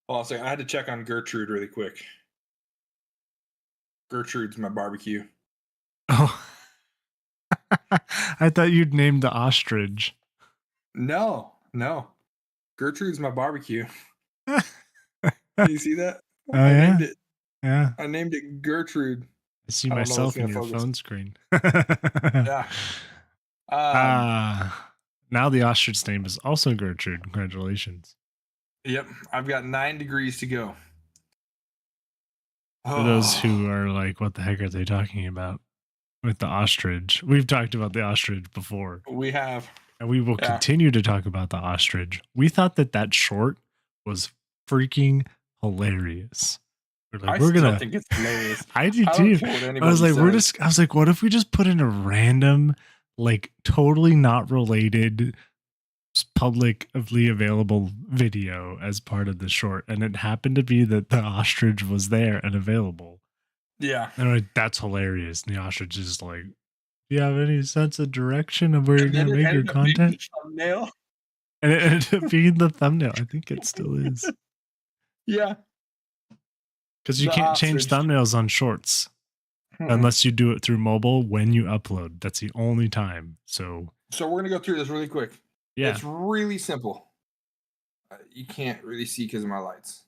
Hold on a second. I had to check on Gertrude really quick. Gertrude's my barbecue. Oh, I thought you'd named the ostrich. No. Gertrude's my barbecue. Oh You see that? I yeah, named it. yeah. I named it Gertrude. I see I don't know what's myself in gonna your focus. phone screen. Yeah. Now the ostrich name is also Gertrude. Congratulations. Yep. I've got 9 degrees to go. For those Oh, who are like, what the heck are they talking about with the ostrich? We've talked about the ostrich before, we have. and we will Yeah. continue to talk about the ostrich. We thought that short was freaking hilarious. We're like, I we're still gonna. think it's hilarious. I do I don't too. care what I anybody was like, says. I was like, what if we just put in a random, like, totally not related, publicly available video as part of the short, and it happened to be that the ostrich was there and available. Yeah. And I'm like, that's hilarious. And the ostrich is like, do you have any sense of direction of where you're And gonna then it make your ended up being content? the thumbnail. And it ended up being the thumbnail. I think it still is. Yeah. Because you The can't change ostrich. thumbnails on shorts unless you do it through mobile when you upload. That's the only time. So So we're gonna go through this really quick. yeah. It's really simple. You can't really see because of my lights.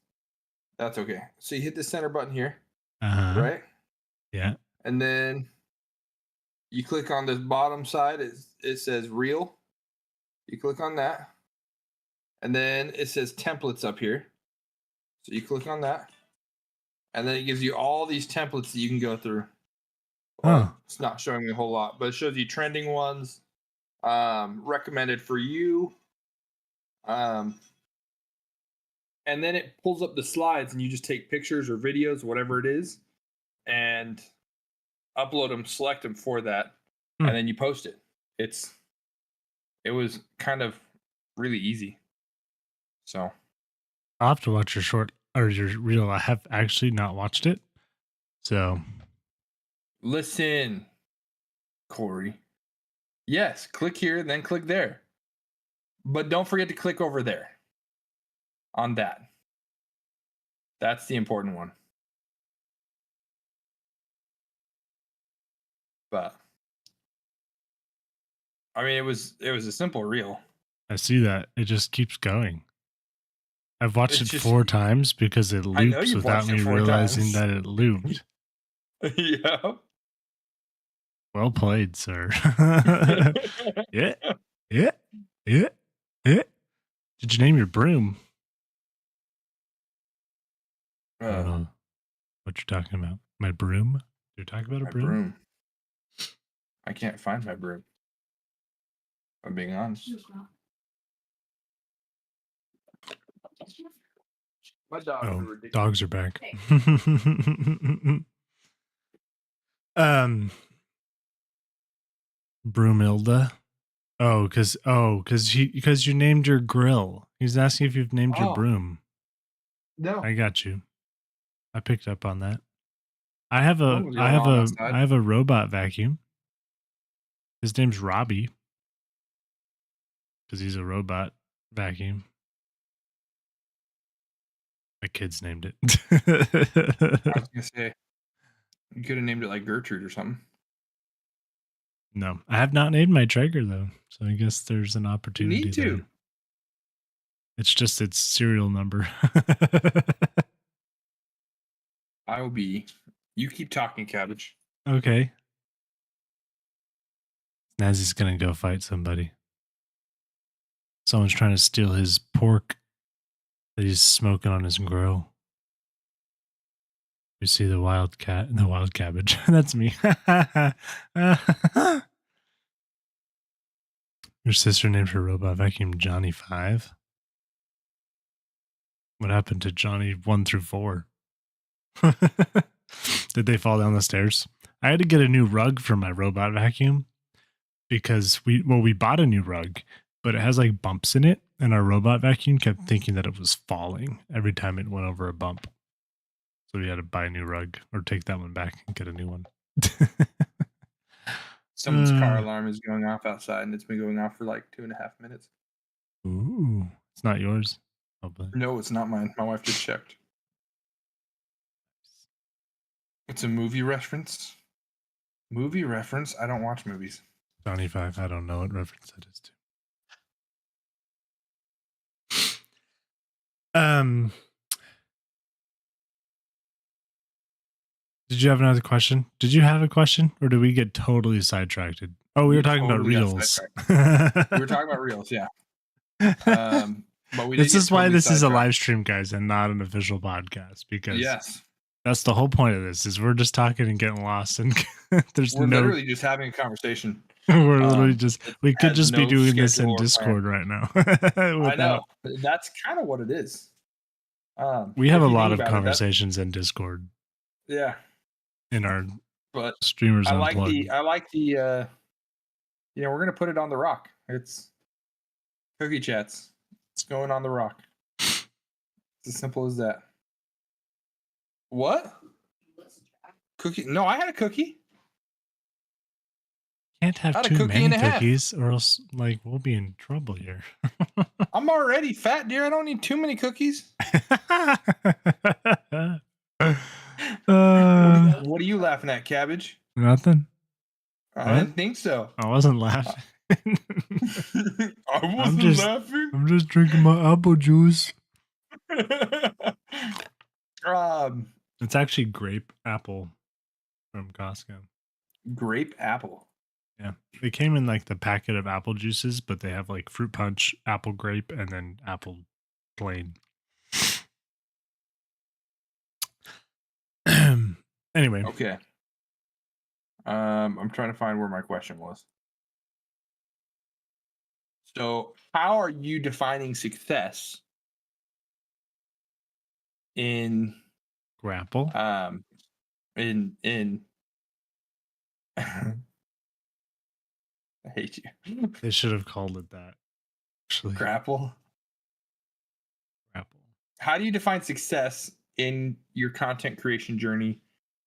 That's okay. So you hit the center button here, right? Yeah. And then you click on this bottom side. It says reel. You click on that. And then it says templates up here. So you click on that. And then it gives you all these templates that you can go through. Well, it's not showing me a whole lot, but it shows you trending ones, recommended for you. And then it pulls up the slides and you just take pictures or videos, whatever it is, and upload them, select them for that, and then you post it. It was kind of really easy. So I'll have to watch your short or your reel. I have actually not watched it. So listen, Corey. Yes, click here, then click there. But don't forget to click over there on that. That's the important one. But I mean, it was a simple reel. I see that. It just keeps going. I've watched It's it just- 4 times because it I know loops you've without watched it me 4 realizing times. that it looped. Yeah. Well played, sir. Yeah. Did you name your broom? I don't know what you're talking about. My broom? You're talking about a My broom? I can't find my broom. If I'm being honest. My dogs are ridiculous. Dogs are back. Broomilda. Because you named your grill. He's asking if you've named your broom. No. I got you. I picked up on that. I have a robot vacuum. His name's Robbie. Because he's a robot vacuum. My kids named it. I was gonna say you could have named it like Gertrude or something. No, I have not named my Traeger though, so I guess there's an opportunity. You need to. There. It's just its serial number. I will be. You keep talking, Cabbage. Okay. Snazzy's gonna go fight somebody. Someone's trying to steal his pork that he's smoking on his grill. You see the wild cat and the wild cabbage. That's me. Your sister named her robot vacuum Johnny 5. What happened to Johnny 1 through 4? Did they fall down the stairs? I had to get a new rug for my robot vacuum because we bought a new rug, but it has like bumps in it, and our robot vacuum kept thinking that it was falling every time it went over a bump. So we had to buy a new rug or take that one back and get a new one. Someone's car alarm is going off outside, and it's been going off for like 2.5 minutes. Ooh, it's not yours. Probably. No, it's not mine. My wife just checked. It's a movie reference. Movie reference? I don't watch movies. Johnny 5, I don't know what reference that is to. Did you have another question? Did you have a question, or did we get totally sidetracked? Oh, we were talking about reels. We were talking about reels, yeah. But we this is why this is a live stream, guys, and not an official podcast, because that's the whole point of this. Is we're just talking and getting lost, and we're literally just having a conversation. We're literally just we could just be doing this in Discord right now. I know. That's kind of what it is. We have a lot of conversations in Discord. Yeah. In our streamers Unplugged. I like the we're gonna put it on the rock. It's cookie chats. It's going on the rock. It's as simple as that. What? Cookie? No, I had a cookie. Can't have too many cookies, or else we'll be in trouble here. I'm already fat, dear. I don't need too many cookies. What are you laughing at, Cabbage? Nothing. I didn't think so. I wasn't laughing. I wasn't laughing. I'm just drinking my apple juice. It's actually grape apple from Costco. Grape apple. Yeah. It came in the packet of apple juices, but they have fruit punch, apple grape, and then apple plain. Anyway. Okay. I'm trying to find where my question was. So, how are you defining success in grapple? In I hate you. They should have called it that. Actually. Grapple. How do you define success in your content creation journey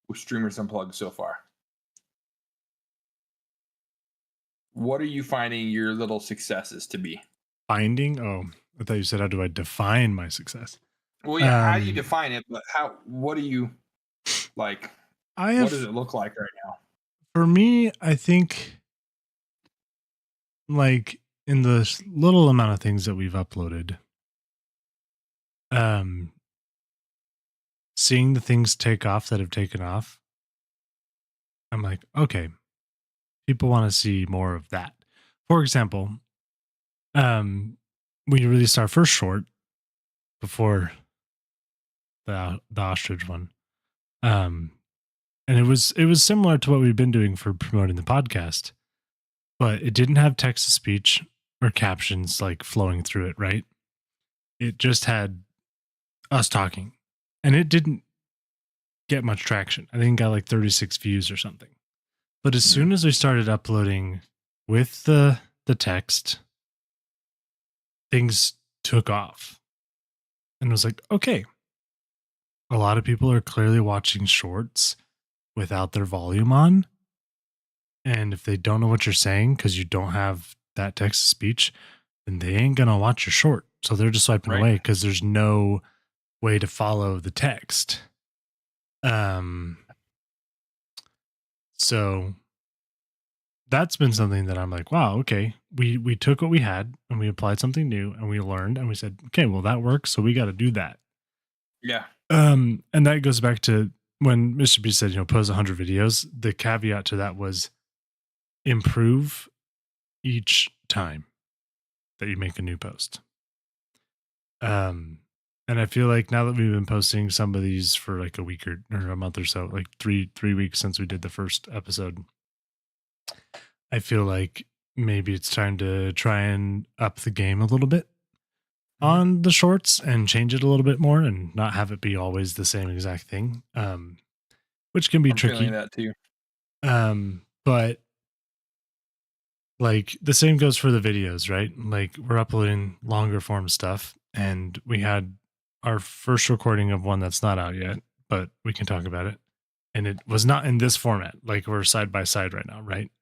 with Streamers Unplugged so far? What are you finding your little successes to be? Finding? Oh, I thought you said, how do I define my success? Well, yeah, how do you define it? But what do you like? What does it look like right now? For me, I think in the little amount of things that we've uploaded, seeing the things take off that have taken off, I'm like, okay, people want to see more of that. For example, we released our first short before the ostrich one. And it was similar to what we've been doing for promoting the podcast, but it didn't have text to speech or captions flowing through it, right? It just had us talking, and it didn't get much traction. I think it got 36 views or something. But as soon as we started uploading with the text, things took off. And it was okay, a lot of people are clearly watching shorts without their volume on. And if they don't know what you're saying because you don't have that text to speech, then they ain't going to watch your short. So they're just swiping away because there's no way to follow the text. So that's been something that I'm like, wow, okay. We took what we had and we applied something new and we learned and we said, okay, well that works. So we got to do that. Yeah. And that goes back to when Mr. B said, post 100 videos. The caveat to that was improve each time. that you make a new post. And I feel like now that we've been posting some of these for like a week or a month or so, like three weeks since we did the first episode, I feel like maybe it's time to try and up the game a little bit on the shorts and change it a little bit more and not have it be always the same exact thing. Which can be I'm feeling tricky. that too. But like the same goes for the videos, right? Like we're uploading longer form stuff, and we had our first recording of one that's not out yet, but we can talk about it. And it was not in this format. Like we're side by side right now, right?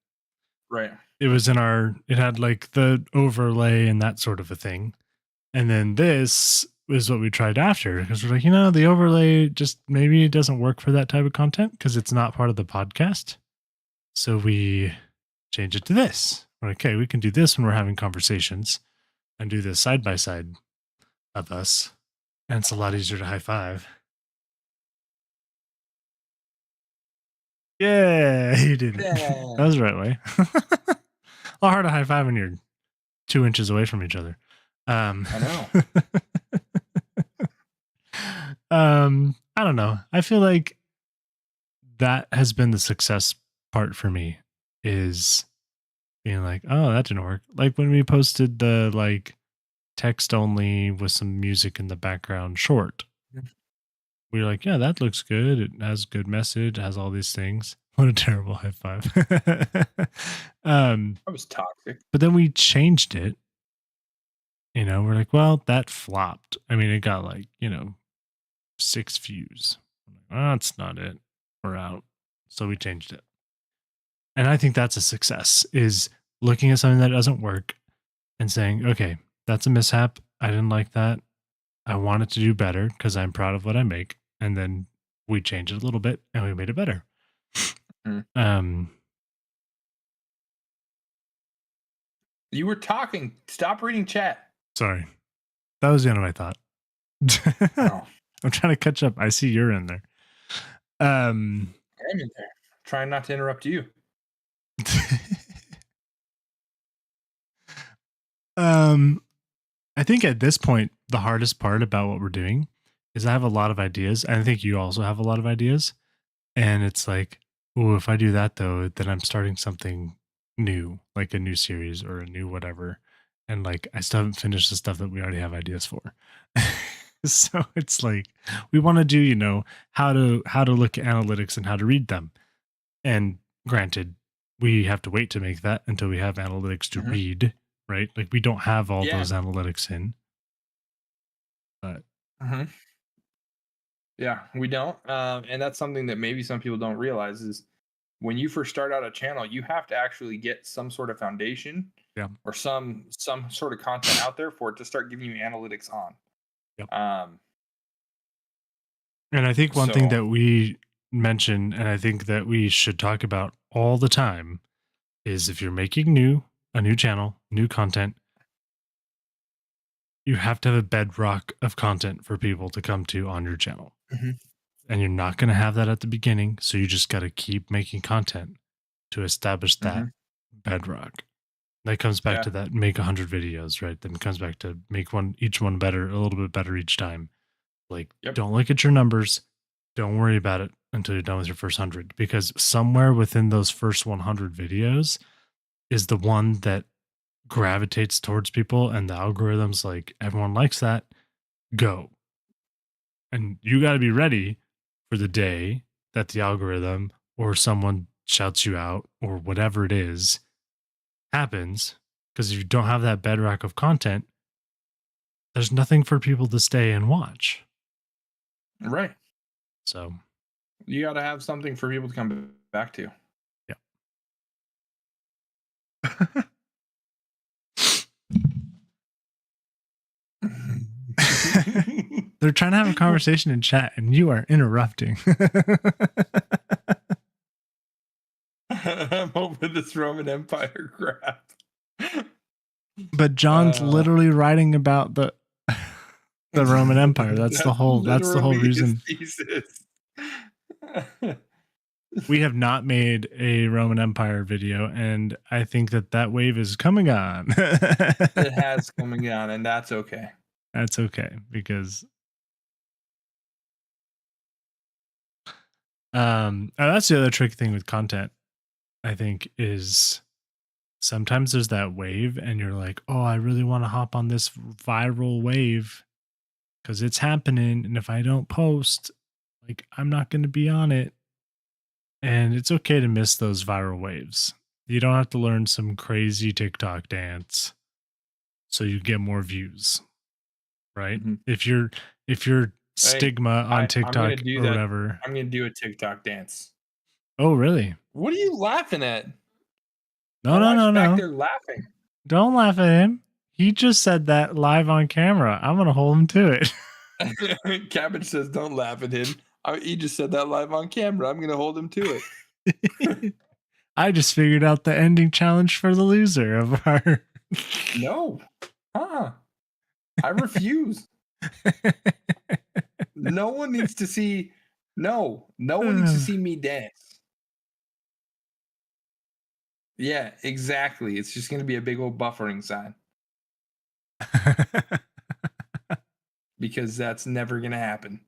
Right. It was in it had like the overlay and that sort of a thing. And then this is what we tried after, because we're like, the overlay just maybe it doesn't work for that type of content because it's not part of the podcast. So we change it to this. Okay, we can do this when we're having conversations and do this side by side of us. And it's a lot easier to high five. Yeah, you did it. Yeah. That was the right way. A lot hard to high five when you're 2 inches away from each other. I know. I don't know. I feel like that has been the success part for me, is being like, oh, that didn't work. Like when we posted the like text only with some music in the background short. We were like, yeah, that looks good. It has good message, it has all these things. What a terrible high five. That was toxic. But then we changed it. We're like, well, that flopped. I mean, it got like, 6 views. That's not it. We're out. So we changed it. And I think that's a success, is looking at something that doesn't work and saying, okay, that's a mishap. I didn't like that. I want it to do better because I'm proud of what I make. And then we changed it a little bit and we made it better. You were talking. Stop reading chat. Sorry. That was the end of my thought. Oh. I'm trying to catch up. I see you're in there. I'm in there. Trying not to interrupt you. I think at this point, the hardest part about what we're doing is I have a lot of ideas. And I think you also have a lot of ideas. And it's like, oh, if I do that though, then I'm starting something new, like a new series or a new whatever. And like, I still haven't finished the stuff that we already have ideas for. So it's like, we want to do, how to look at analytics and how to read them. And granted, we have to wait to make that until we have analytics to read, right? Like we don't have all those analytics in. But yeah, we don't. And that's something that maybe some people don't realize is when you first start out a channel, you have to actually get some sort of foundation or some sort of content out there for it to start giving you analytics on. Yep. And I think one thing that we mention, and I think that we should talk about all the time, is if you're making a new channel, new content, you have to have a bedrock of content for people to come to on your channel. And you're not going to have that at the beginning. So you just got to keep making content to establish that bedrock. That comes back to that make 100 videos, right? Then it comes back to make each one better, a little bit better each time. Like, don't look at your numbers. Don't worry about it until you're done with your first 100, because somewhere within those first 100 videos is the one that gravitates towards people, and the algorithm's like, everyone likes that. Go. And you got to be ready for the day that the algorithm or someone shouts you out or whatever it is happens. Because if you don't have that bedrock of content, there's nothing for people to stay and watch. Right. So you got to have something for people to come back to. Yeah. They're trying to have a conversation in chat and you are interrupting. I'm over this Roman Empire crap. But John's literally writing about the Roman Empire. That's the whole reason. we have not made a Roman Empire video, and I think that wave is coming on. It has coming on, and that's okay. That's okay because that's the other tricky thing with content, I think, is sometimes there's that wave and you're like, oh, I really want to hop on this viral wave because it's happening. And if I don't post, like, I'm not going to be on it. And it's okay to miss those viral waves. You don't have to learn some crazy TikTok dance so you get more views, right? Mhm. If you're Hey, stigma on I'm TikTok gonna do or that. whatever. I'm gonna do a TikTok dance. Oh, really? What are you laughing at? No, My no, wife's no, back no. there laughing. Don't laugh at him. He just said that live on camera. I'm going to hold him to Cabbage says, "Don't laugh at him." He just said that live on camera. I'm gonna hold him to it. I just figured out the ending challenge for the loser of our. No. I refuse. No one needs to see. No one needs to see me dance. Yeah, exactly. It's just gonna be a big old buffering sign because that's never gonna happen.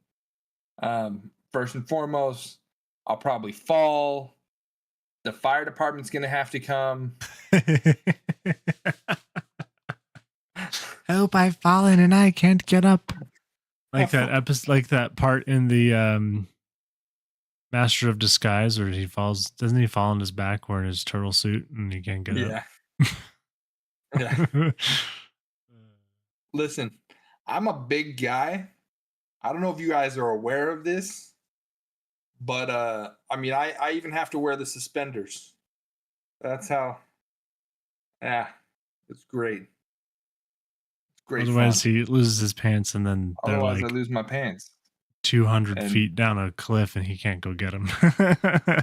First and foremost, I'll probably fall. The fire department's gonna have to come. Help, I've fallen and I can't get up. Like that episode, like that part in the Master of Disguise where he falls. Doesn't he fall on his back wearing his turtle suit and he can't get up? Yeah. Listen, I'm a big guy. I don't know if you guys are aware of this, but I mean, I even have to wear the suspenders. That's how. Yeah, it's great. It's great. Otherwise, fun. he loses his pants and then they're Otherwise, I like lose my pants. 200 feet down a cliff and he can't go get them.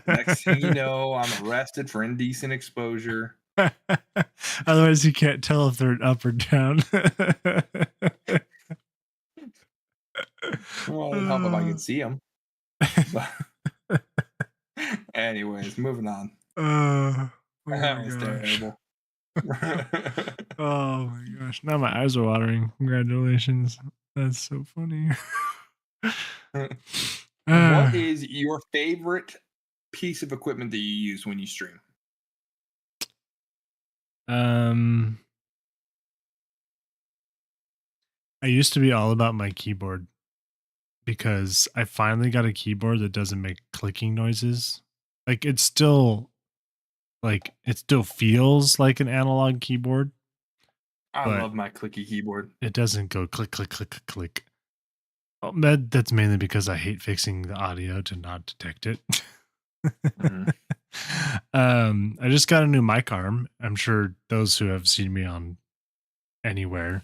Next thing you know, I'm arrested for indecent exposure. Otherwise, you can't tell if they're up or down. Well, it'd help if I could see them. But anyways, moving on. Oh That was terrible. Oh my gosh. Now my eyes are watering. Congratulations. That's so funny. What is your favorite piece of equipment that you use when you stream? I used to be all about my keyboard because I finally got a keyboard that doesn't make clicking noises. Like it still feels like an analog keyboard. I love my clicky keyboard. It doesn't go click click click click click. Oh, that's mainly because I hate fixing the audio to not detect it. Mhm. I just got a new mic arm. I'm sure those who have seen me on anywhere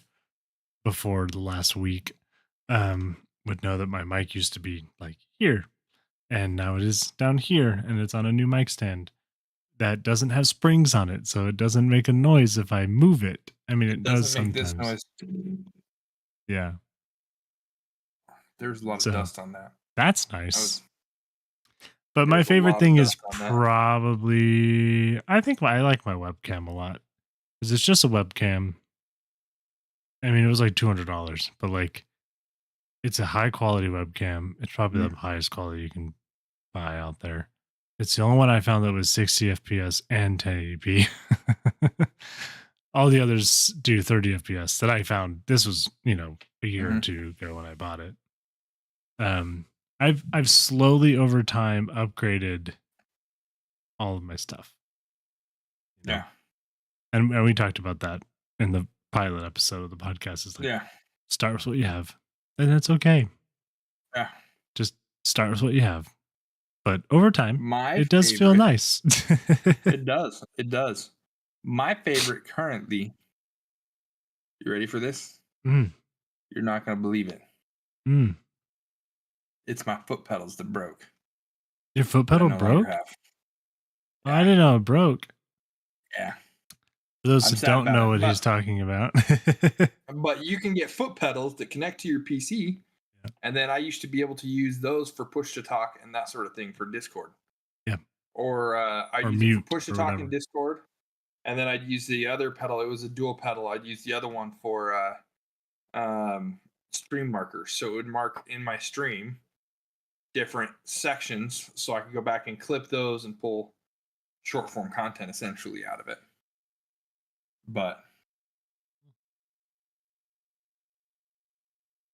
before the last week would know that my mic used to be like here, and now it is down here, and it's on a new mic stand that doesn't have springs on it, so it doesn't make a noise if I move it. I mean, it does Doesn't make this sometimes. noise. Yeah. There's a lot of dust on that. That's nice. But my favorite thing is probably, I think I like my webcam a lot because it's just a webcam. I mean, it was like $200, but like it's a high quality webcam. It's probably the highest quality you can buy out there. It's the only one I found that was 60 FPS and 1080p. All the others do 30 FPS that I found. This was, a year or two ago when I bought it. I've slowly over time upgraded all of my stuff. Yeah. And we talked about that in the pilot episode of the podcast. Is like, start with what you have, and that's okay. Yeah. Just start with what you have. But over time, it does favorite, feel nice. It does. It does. My favorite currently. You ready for this? Mm. You're not going to believe it. Mm. It's my foot pedals that broke. Your foot pedal broke? Yeah. Oh, I didn't know it broke. Yeah. For those who don't know what he's talking about. But you can get foot pedals that connect to your PC. Yeah. And then I used to be able to use those for push to talk and that sort of thing for Discord. Yeah. or I'd or use it for mute push to or talk in whatever. Discord, and then I'd use the other pedal. It was a dual pedal. I'd use the other one for stream markers, so it would mark in my stream different sections, so I could go back and clip those and pull short form content essentially out of it. But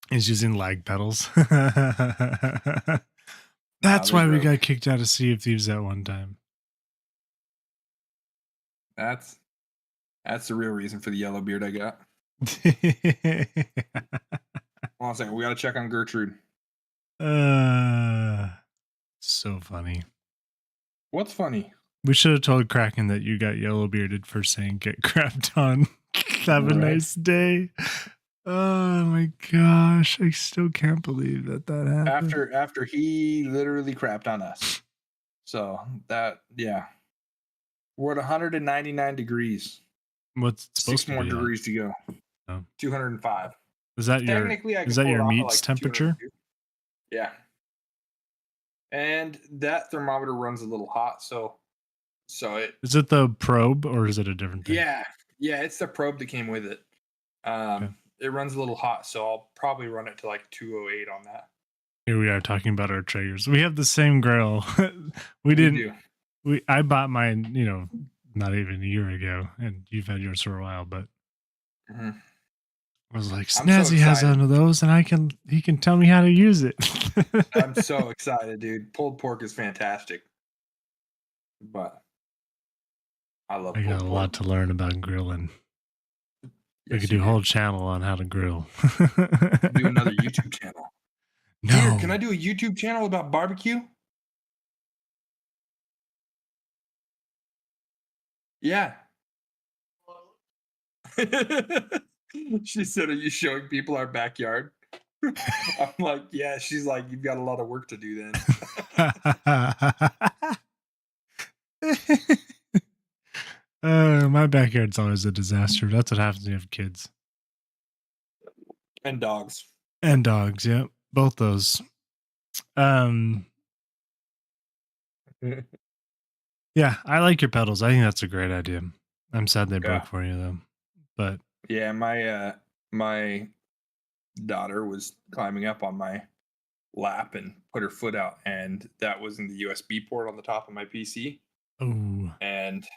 He's using lag pedals. nah, That's they're why we broke. got kicked out of Sea of Thieves that one time. That's the real reason for the yellow beard I got. Hold on a second, we got to check on Gertrude. So funny. What's funny? We should have told Kraken that you got yellow bearded for saying get crapped on. Have a Right. nice day. Oh my gosh. I still can't believe that happened. After he literally crapped on us. So that, yeah. We're at 199 degrees. What's it supposed 6 to more be at? degrees to go. Oh. 205. Is that Technically, I could is that pull it your off at meat's like temperature? 202. Yeah. And that thermometer runs a little hot, so it. Is it the probe or is it a different thing? Yeah, it's the probe that came with it. Okay. It runs a little hot, so I'll probably run it to like 208 on that. Here we are talking about our triggers. We have the same grill. do. I bought mine, not even a year ago, and you've had yours for a while, but Mm-hmm. I was like, I'm so Snazzy has excited. one of those, and he can tell me how to use it. I'm so excited, dude. Pulled pork is fantastic, but I love. I got pulled a pork. lot to learn about grilling. We Yes, could you do a whole channel on how to grill. do another YouTube channel. No. Dude, can I do a YouTube channel about barbecue? Yeah. She said, "Are you showing people our backyard?" I'm like, "Yeah." She's like, "You've got a lot of work to do then." My backyard's always a disaster. That's what happens when you have kids. And dogs. And dogs, yeah. Both those. Yeah, I like your pedals. I think that's a great idea. I'm sad they broke for you though. But yeah, my daughter was climbing up on my lap and put her foot out, and that was in the USB port on the top of my PC. Oh, and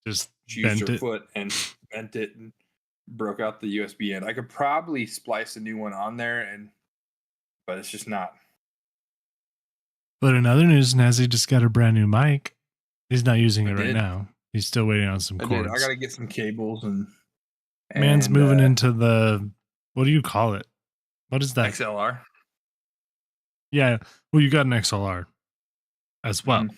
just she used bent her it. foot and bent it and broke out the USB end. I could probably splice a new one on there, but it's just not. But in other news, Nazi just got a brand new mic. He's not using it right now. He's still waiting on some cords. I got to get some cables and Man's moving into the, what do you call it? What is that? XLR. Yeah. Well, you got an XLR as well. Mm-hmm.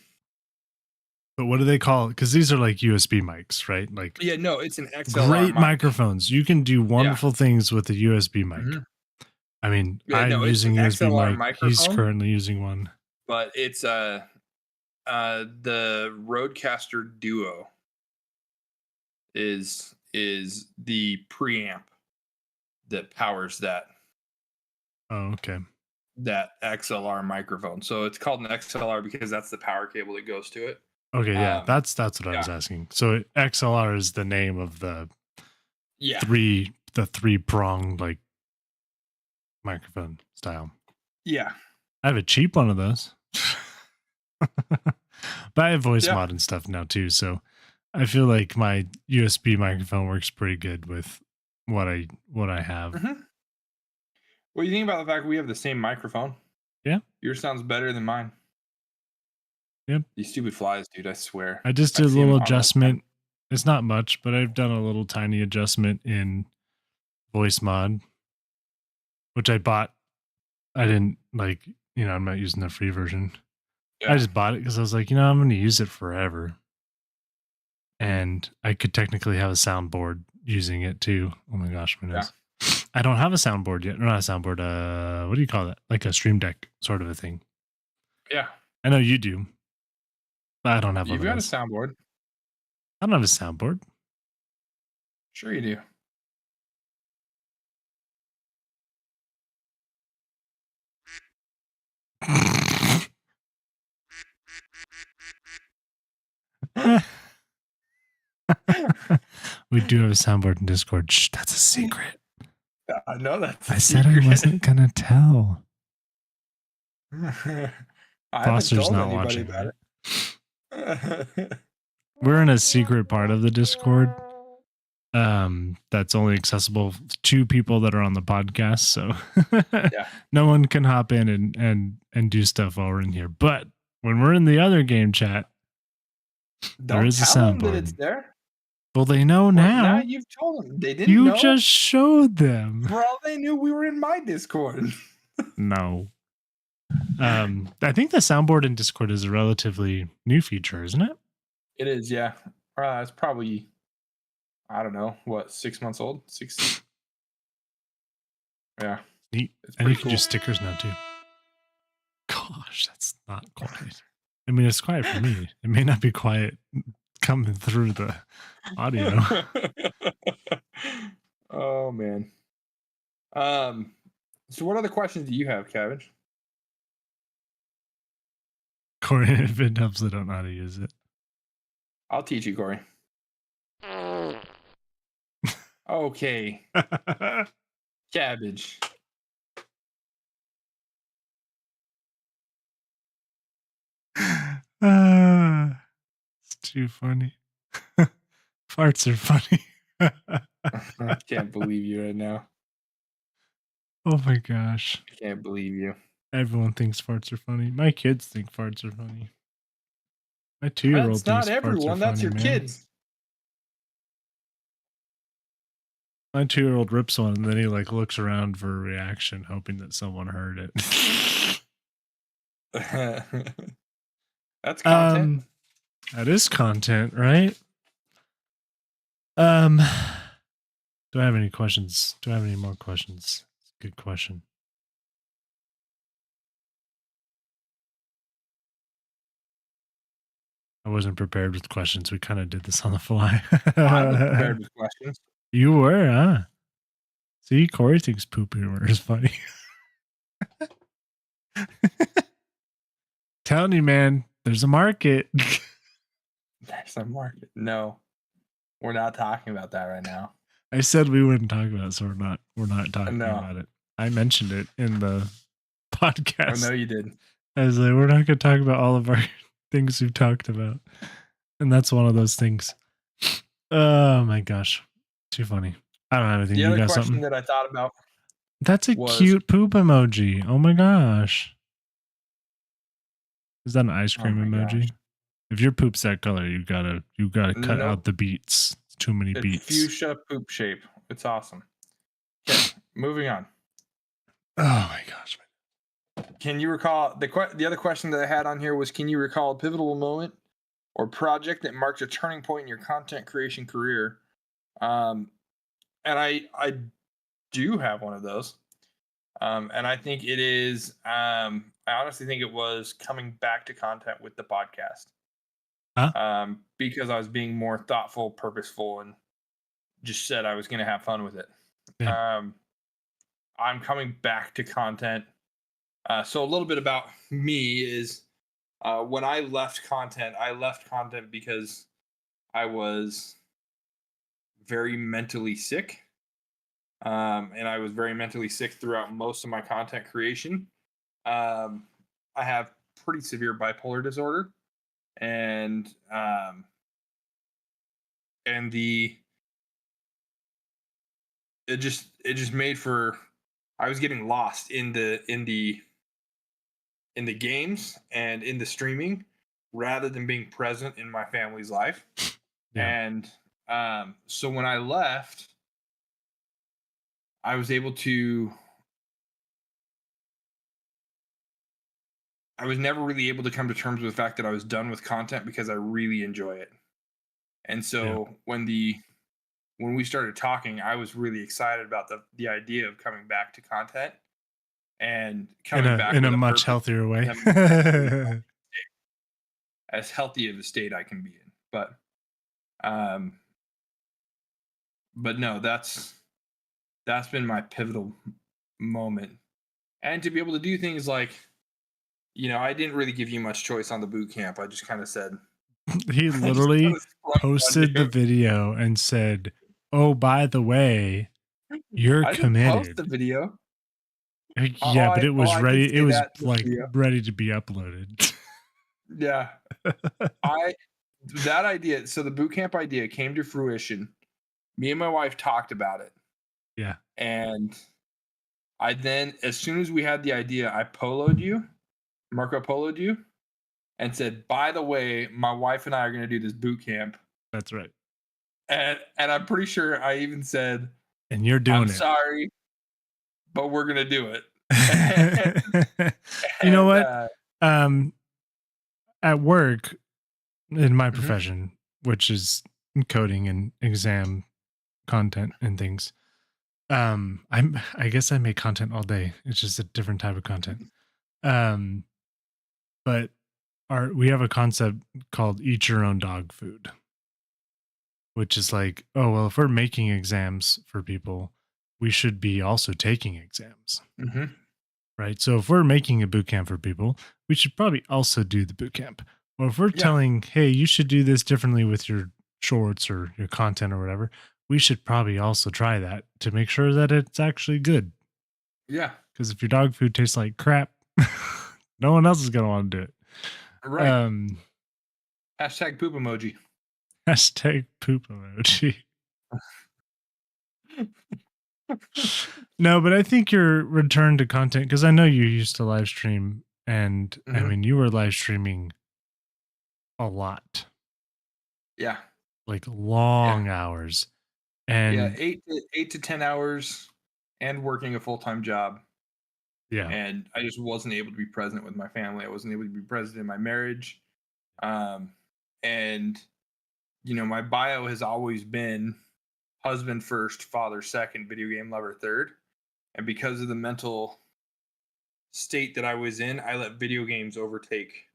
But what do they call it? Because these are like USB mics, right? Like, yeah, no, it's an XLR. Great microphones. You can do wonderful things with a USB mic. Mm-hmm. I mean, I'm using a USB mic. Microphone, he's currently using one. But it's the Rodecaster Duo is the preamp that powers that. Oh, okay. That XLR microphone. So it's called an XLR because that's the power cable that goes to it. Okay, yeah, that's what I was asking. So XLR is the name of the three pronged like microphone style. Yeah, I have a cheap one of those, but I have voice mod and stuff now too. So I feel like my USB microphone works pretty good with what I have. Mm-hmm. What do you think about the fact we have the same microphone? Yeah, yours sounds better than mine. Yep. These stupid flies, dude. I swear. I just did a little adjustment. It's not much, but I've done a little tiny adjustment in voice mod, which I bought. I didn't like, I'm not using the free version. Yeah. I just bought it because I was like, I'm going to use it forever. And I could technically have a soundboard using it too. Oh my gosh, my nose. Yeah. I don't have a soundboard yet. Not a soundboard. What do you call that? Like a Stream Deck sort of a thing. Yeah. I know you do. But I don't have one. You've got a soundboard. I don't have a soundboard. Sure you do. We do have a soundboard in Discord. Shh, that's a secret. I know that's. I said I wasn't gonna tell. I haven't Foster's told not anybody watching, about right? it. We're in a secret part of the Discord. That's only accessible to people that are on the podcast. So Yeah. no one can hop in and do stuff while we're in here. But when we're in the other game chat, there Don't is a tell them that it's soundboard. there. Well, they know Well, now. now you've told them. They didn't You know. just showed them. For all they knew, we were in my Discord. No. I think the soundboard in Discord is a relatively new feature, isn't it? It is, yeah. It's probably, I don't know, what, 6 months old? 6. Yeah. Neat. It's And you pretty can do stickers now too. Gosh, that's not quiet. I mean, it's quiet for me. It may not be quiet coming through the audio. Oh man. So what other questions do you have, Cabbage? Corey, if it helps, I don't know how to use it. I'll teach you, Corey. Okay. Cabbage. It's too funny. Farts are funny. I can't believe you right now. Oh my gosh. I can't believe you. Everyone thinks farts are funny. My kids think farts are funny. My 2-year-old That's thinks not everyone. farts are That's funny, your man. kids. My 2-year-old rips one and then he like looks around for a reaction, hoping that someone heard it. That's content. That is content, right? Do I have any questions? Do I have any more questions? Good question. I wasn't prepared with questions. We kind of did this on the fly. I was prepared with questions. You were, huh? See, Corey thinks poop humor is funny. Telling you, man, there's a market. There's a market. No, we're not talking about that right now. I said we wouldn't talk about it, so we're not talking about it. I mentioned it in the podcast. Oh no, you did. I was like, we're not going to talk about all of our things we've talked about, and that's one of those things. Oh my gosh, too funny. I don't have anything. The You other got question something? that I thought about. That's a cute poop emoji. Oh my gosh. Is that an ice cream emoji? Gosh. If your poop's that color, you gotta cut out the beats. It's too many beats. Fuchsia poop shape. It's awesome. Okay, moving on. Oh my gosh. Can you recall the other question that I had on here was, can you recall a pivotal moment or project that marked a turning point in your content creation career? And I do have one of those. And I think it is, I honestly think it was coming back to content with the podcast. Huh? Because I was being more thoughtful, purposeful, and just said I was going to have fun with it. Yeah. I'm coming back to content. So a little bit about me is when I left content because I was very mentally sick. And I was very mentally sick throughout most of my content creation. I have pretty severe bipolar disorder, and it just made for, I was getting lost in the games and in the streaming rather than being present in my family's life. Yeah. And so when I left, I was never really able to come to terms with the fact that I was done with content because I really enjoy it. And so when we started talking, I was really excited about the idea of coming back to content and coming back in a much healthier way. As healthy of a state I can be in. But no, that's been my pivotal moment. And to be able to do things like, I didn't really give you much choice on the boot camp. I just kind of said, He I just kind literally of sprung it on posted the you. video and said, "Oh, by the way, you're I didn't post the committed." video. Yeah, but it Oh, was I did ready. It say was that in the like video. ready to be uploaded. Yeah. I that idea, so the boot camp idea came to fruition. Me and my wife talked about it. Yeah, And I then, as soon as we had the idea, I poloed you, Marco poloed you, and said, by the way, my wife and I are going to do this boot camp. that's right. And I'm pretty sure I even said, And you're I'm doing it. sorry, but we're going to do it. You know and what? Um, at work, in my mhm, profession, which is coding and exam content and things, I guess I make content all day. It's just a different type of content. Um, but we have a concept called eat your own dog food, which is like, oh well, if we're making exams for people, we should be also taking exams. mhm, Right. So if we're making a boot camp for people, we should probably also do the boot camp. Or if we're yeah, telling, hey, you should do this differently with your shorts or your content or whatever, we should probably also try that to make sure that it's actually good. yeah, Because if your dog food tastes like crap, no one else is going to want to do it. right. Hashtag poop emoji. Hashtag poop emoji. No, but I think your return to content, because I know you used to live stream, and I Mhm, mean, you were live streaming a lot, yeah, like yeah, long hours. yeah. And 8 to 10 hours and working a full time job. yeah, And I just wasn't able to be present with my family. I wasn't able to be present in my marriage. Um, and my bio has always been husband first, father second, video game lover third. And because of the mental state that I was in, I let video games overtake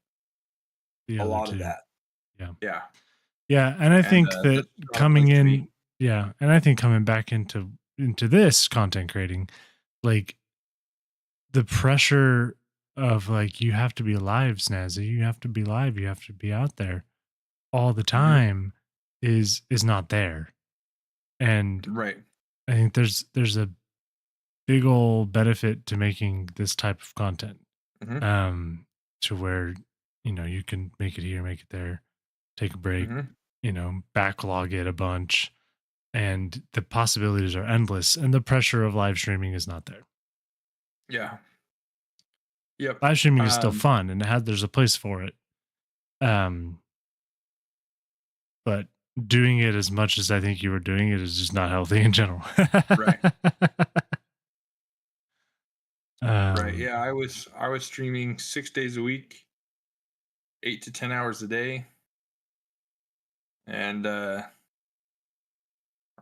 the a other lot of two. that. Yeah. Yeah, Yeah. And I and think that that's a strong coming place to be. in, yeah. And I think coming back into this content creating, like the pressure of like you have to be live, Snazzy. You have to be live. You have to be out there all the Hmm. time is not there. And Right. I think there's a big old benefit to making this type of content. Hmm. Um, to where, you can make it here, make it there, take a break, Hmm. backlog it a bunch, and the possibilities are endless. And the pressure of live streaming is not there. Yeah. Yep. Live streaming is still Um, fun and there's a place for it. Um, but doing it as much as I think you were doing it is just not healthy in general. right. Right. um, Yeah. I was streaming 6 days a week, 8 to 10 hours a day, and are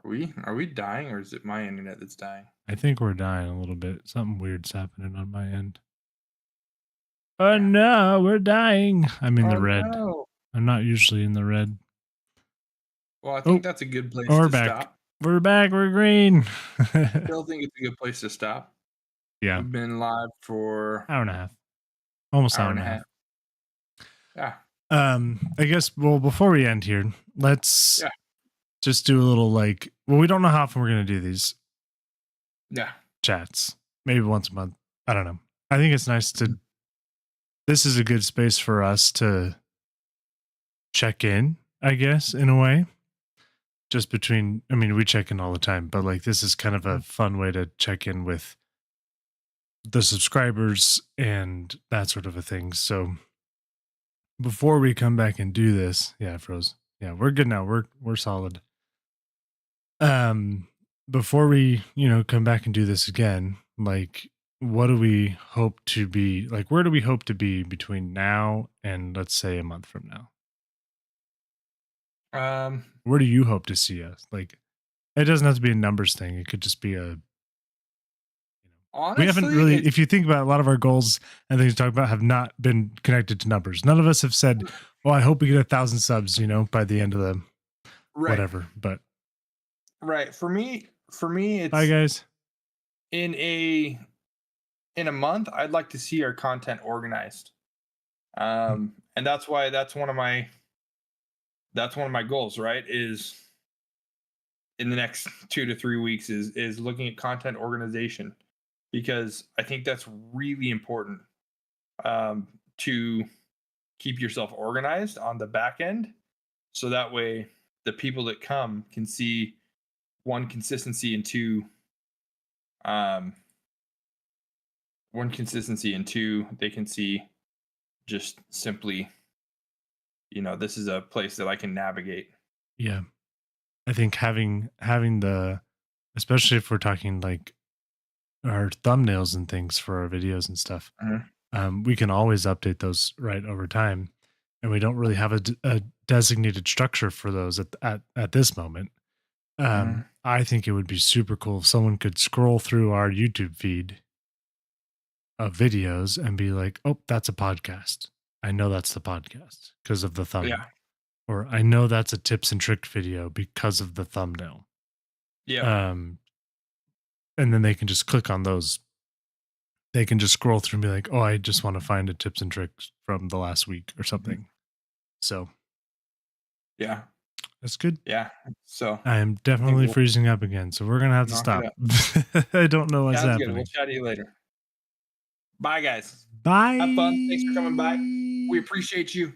we dying, or is it my internet that's dying? I think we're dying a little bit. Something weird's happening on my end. Oh Yeah. no, we're dying. I'm in the Oh red. no. I'm not usually in the red. Well, I think Oh, that's a good place we're to back. stop. We're back. We're green. Still think it's a good place to stop. Yeah, We've been live for hour and a half. Almost hour hour and and a a half. half. Yeah. I guess, well, before we end here, let's Yeah. just do a little like, well, we don't know how often we're going to do these Yeah. chats. Maybe once a month. I don't know. I think it's nice to, this is a good space for us to check in, I guess, in a way. Just between, I mean, we check in all the time, but like this is kind of a Mhm. fun way to check in with the subscribers and that sort of a thing. So before we come back and do this, yeah, froze. Yeah, we're good now. We're solid. Um, before we, come back and do this again, like what do we hope to be like where do we hope to be between now and let's say a month from now? Um, Where do you hope to see us? Like it doesn't have to be a numbers thing. It could just be a we haven't honestly, really, it's if you think about a lot of our goals and things we talk about have not been connected to numbers. None of us have said, "Oh, I hope we get 1,000 subs," by the end of the right. whatever. But Right. For me, bye, it's guys. in a month. I'd like to see our content organized. And that's why that's one of my that's one of my goals, right? Is in the next 2 to 3 weeks is looking at content organization, because I think that's really important, to keep yourself organized on the back end, so that way the people that come can see, one, consistency, and um two, they can see just simply, this is a place that I can navigate. Yeah. I think having the, especially if we're talking like our thumbnails and things for our videos and stuff, Mhm, we can always update those right over time, and we don't really have a designated structure for those at this moment. mhm. I think it would be super cool if someone could scroll through our YouTube feed of videos and be like, "Oh, that's a podcast. I know that's the podcast because of the Yeah, thumbnail." Or I know that's a tips and trick video because of the thumbnail. yep. Um, and then they can just click on those. They can just scroll through and be like, "Oh, I just want to find a tips and tricks from the last week or Mhm. something." So Yeah, that's good. yeah. So I am I think definitely we'll freezing up again, so we're gonna have to knock it stop. out. I don't know what's Sounds good. We'll happening. chat to you later. Bye, guys. Have fun. Thanks for coming by. We Bye. appreciate you.